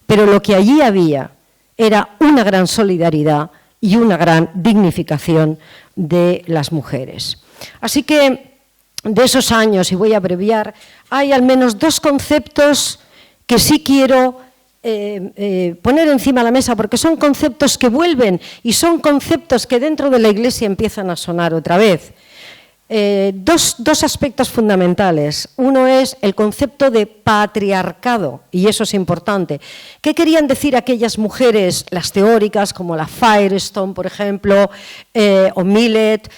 [SPEAKER 5] Pero lo que allí había era una gran solidaridad y una gran dignificación de las mujeres. Así que de esos años, y voy a abreviar, hay al menos dos conceptos que sí quiero poner encima de la mesa, porque son conceptos que vuelven y son conceptos que dentro de la Iglesia empiezan a sonar otra vez. Dos aspectos fundamentales. Uno es el concepto de patriarcado, y eso es importante. ¿Qué querían decir aquellas mujeres, las teóricas, como la Firestone, por ejemplo, o Millet,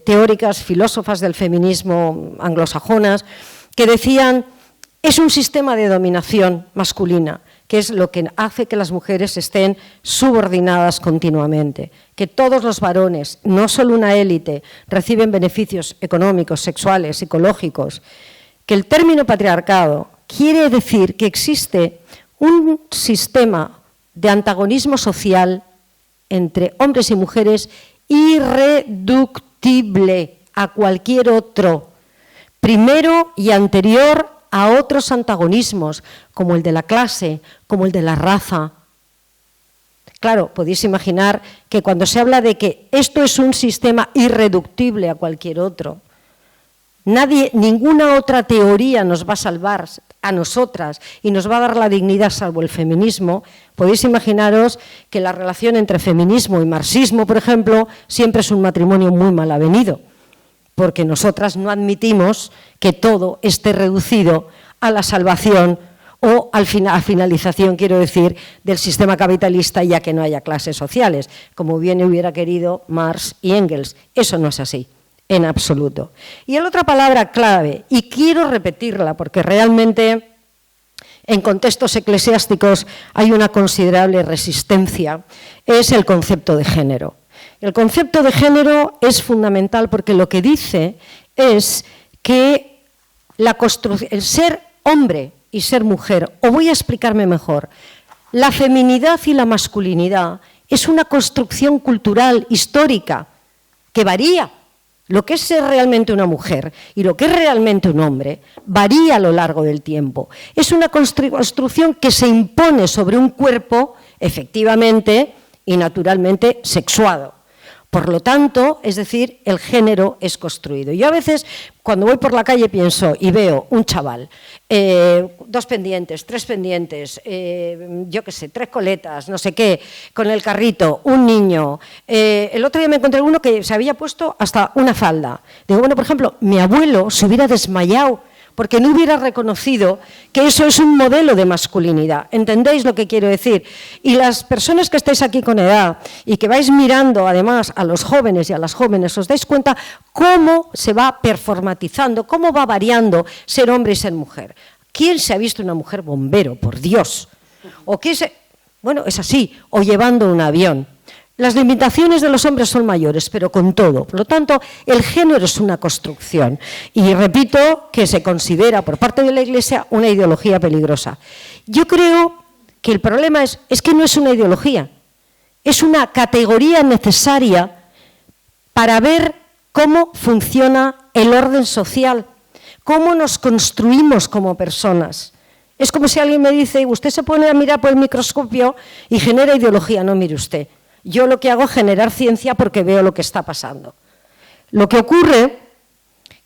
[SPEAKER 5] teóricas, filósofas del feminismo anglosajonas, que decían: es un sistema de dominación masculina, que es lo que hace que las mujeres estén subordinadas continuamente, que todos los varones, no solo una élite, reciben beneficios económicos, sexuales, psicológicos, que el término patriarcado quiere decir que existe un sistema de antagonismo social entre hombres y mujeres irreductible a cualquier otro, primero y anterior a otros antagonismos, como el de la clase, como el de la raza. Claro, podéis imaginar que cuando se habla de que esto es un sistema irreductible a cualquier otro, ninguna otra teoría nos va a salvar a nosotras y nos va a dar la dignidad salvo el feminismo. Podéis imaginaros que la relación entre feminismo y marxismo, por ejemplo, siempre es un matrimonio muy mal avenido, porque nosotras no admitimos que todo esté reducido a la salvación o a finalización, quiero decir, del sistema capitalista, ya que no haya clases sociales, como bien hubiera querido Marx y Engels. Eso no es así, en absoluto. Y la otra palabra clave, y quiero repetirla porque realmente en contextos eclesiásticos hay una considerable resistencia, es el concepto de género. El concepto de género es fundamental porque lo que dice es que el ser hombre y ser mujer, o voy a explicarme mejor, la feminidad y la masculinidad es una construcción cultural, histórica, que varía. Lo que es ser realmente una mujer y lo que es realmente un hombre varía a lo largo del tiempo. Es una construcción que se impone sobre un cuerpo, efectivamente y naturalmente sexuado. Por lo tanto, es decir, el género es construido. Yo a veces, cuando voy por la calle, pienso y veo un chaval, 2 pendientes, 3 pendientes, yo qué sé, 3 coletas, no sé qué, con el carrito, un niño. El otro día me encontré uno que se había puesto hasta una falda. Digo, bueno, por ejemplo, mi abuelo se hubiera desmayado porque no hubiera reconocido que eso es un modelo de masculinidad. ¿Entendéis lo que quiero decir? Y las personas que estáis aquí con edad y que vais mirando además a los jóvenes y a las jóvenes, os dais cuenta cómo se va performatizando, cómo va variando ser hombre y ser mujer. ¿Quién se ha visto una mujer bombero, por Dios? Bueno, es así, o llevando un avión. Las limitaciones de los hombres son mayores, pero con todo. Por lo tanto, el género es una construcción. Y repito que se considera por parte de la Iglesia una ideología peligrosa. Yo creo que el problema es que no es una ideología, es una categoría necesaria para ver cómo funciona el orden social, cómo nos construimos como personas. Es como si alguien me dice, usted se pone a mirar por el microscopio y genera ideología. No, mire usted. Yo lo que hago es generar ciencia porque veo lo que está pasando. Lo que ocurre,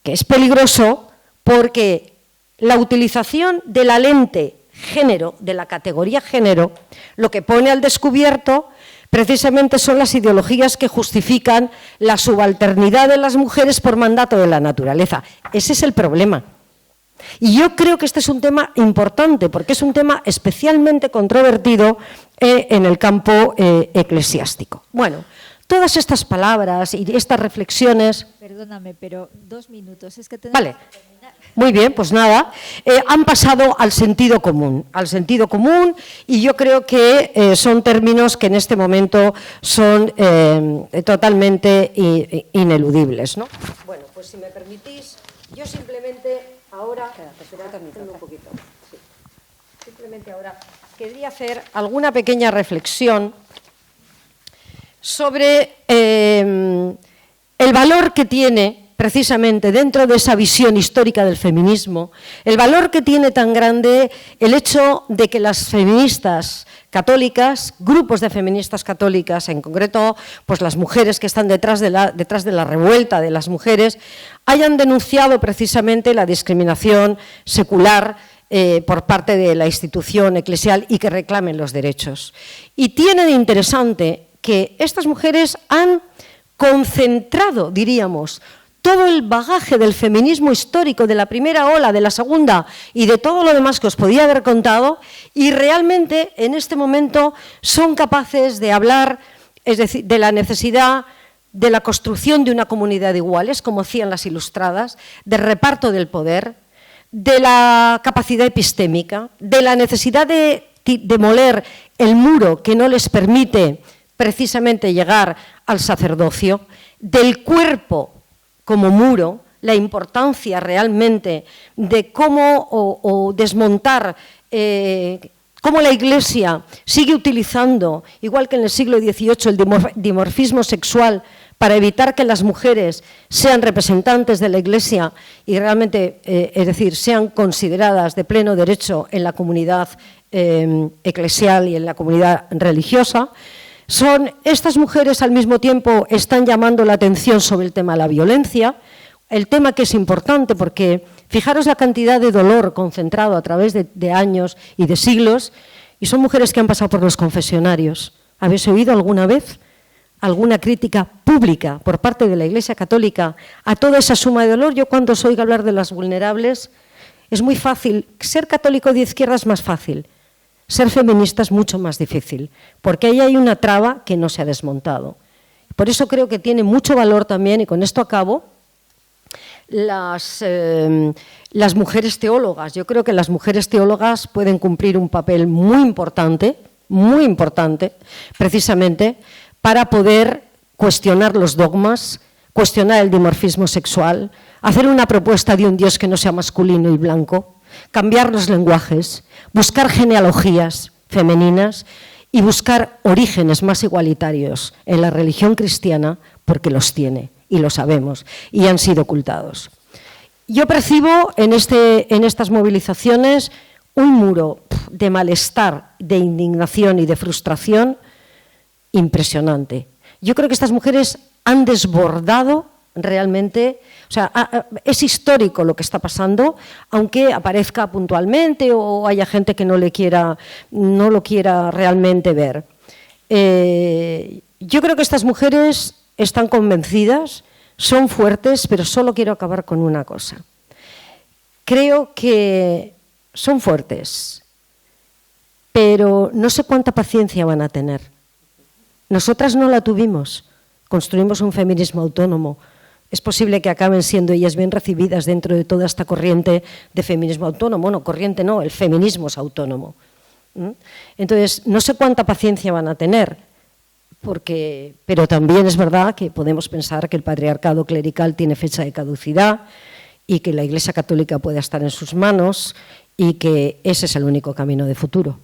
[SPEAKER 5] que es peligroso, porque la utilización de la lente género, de la categoría género, lo que pone al descubierto precisamente son las ideologías que justifican la subalternidad de las mujeres por mandato de la naturaleza. Ese es el problema. Y yo creo que este es un tema importante, porque es un tema especialmente controvertido en el campo eclesiástico. Bueno, todas estas palabras y estas reflexiones...
[SPEAKER 2] Perdóname, pero 2 minutos. Es que
[SPEAKER 5] vale, muy bien, pues nada, han pasado al sentido común, y yo creo que son términos que en este momento son totalmente ineludibles, ¿no? Bueno, pues si me permitís, yo simplemente... Ahora, un poquito. Sí. Simplemente ahora quería hacer alguna pequeña reflexión sobre el valor que tiene, precisamente dentro de esa visión histórica del feminismo, el valor que tiene tan grande el hecho de que las feministas católicas, grupos de feministas católicas, en concreto pues las mujeres que están detrás de la revuelta de las mujeres, hayan denunciado precisamente la discriminación secular por parte de la institución eclesial y que reclamen los derechos. Y tiene de interesante que estas mujeres han concentrado, diríamos, todo el bagaje del feminismo histórico, de la primera ola, de la segunda y de todo lo demás que os podía haber contado, y realmente en este momento son capaces de hablar, es decir, de la necesidad de la construcción de una comunidad de iguales, como hacían las ilustradas, del reparto del poder, de la capacidad epistémica, de la necesidad de demoler el muro que no les permite precisamente llegar al sacerdocio, del cuerpo como muro, la importancia realmente de cómo o desmontar, cómo la Iglesia sigue utilizando, igual que en el siglo XVIII, el dimorfismo sexual para evitar que las mujeres sean representantes de la Iglesia y realmente, es decir, sean consideradas de pleno derecho en la comunidad eclesial y en la comunidad religiosa. Estas mujeres al mismo tiempo están llamando la atención sobre el tema de la violencia, el tema que es importante porque fijaros la cantidad de dolor concentrado a través de años y de siglos, y son mujeres que han pasado por los confesionarios. ¿Habéis oído alguna vez alguna crítica pública por parte de la Iglesia Católica a toda esa suma de dolor? Yo cuando os oigo hablar de las vulnerables, es muy fácil, ser católico de izquierda es más fácil. Ser feminista es mucho más difícil, porque ahí hay una traba que no se ha desmontado. Por eso creo que tiene mucho valor también, y con esto acabo, las mujeres teólogas. Yo creo que las mujeres teólogas pueden cumplir un papel muy importante, precisamente para poder cuestionar los dogmas, cuestionar el dimorfismo sexual, hacer una propuesta de un Dios que no sea masculino y blanco, cambiar los lenguajes, buscar genealogías femeninas y buscar orígenes más igualitarios en la religión cristiana, porque los tiene, y lo sabemos, y han sido ocultados. Yo percibo en estas movilizaciones un muro de malestar, de indignación y de frustración impresionante. Yo creo que estas mujeres han desbordado realmente, o sea, es histórico lo que está pasando, aunque aparezca puntualmente o haya gente que no lo quiera realmente ver. Yo creo que estas mujeres están convencidas, son fuertes, pero solo quiero acabar con una cosa. Creo que son fuertes, pero no sé cuánta paciencia van a tener. Nosotras no la tuvimos, construimos un feminismo autónomo. Es posible que acaben siendo ellas bien recibidas dentro de toda esta corriente de feminismo autónomo. No, corriente no, el feminismo es autónomo. Entonces, no sé cuánta paciencia van a tener, pero también es verdad que podemos pensar que el patriarcado clerical tiene fecha de caducidad y que la Iglesia Católica puede estar en sus manos y que ese es el único camino de futuro.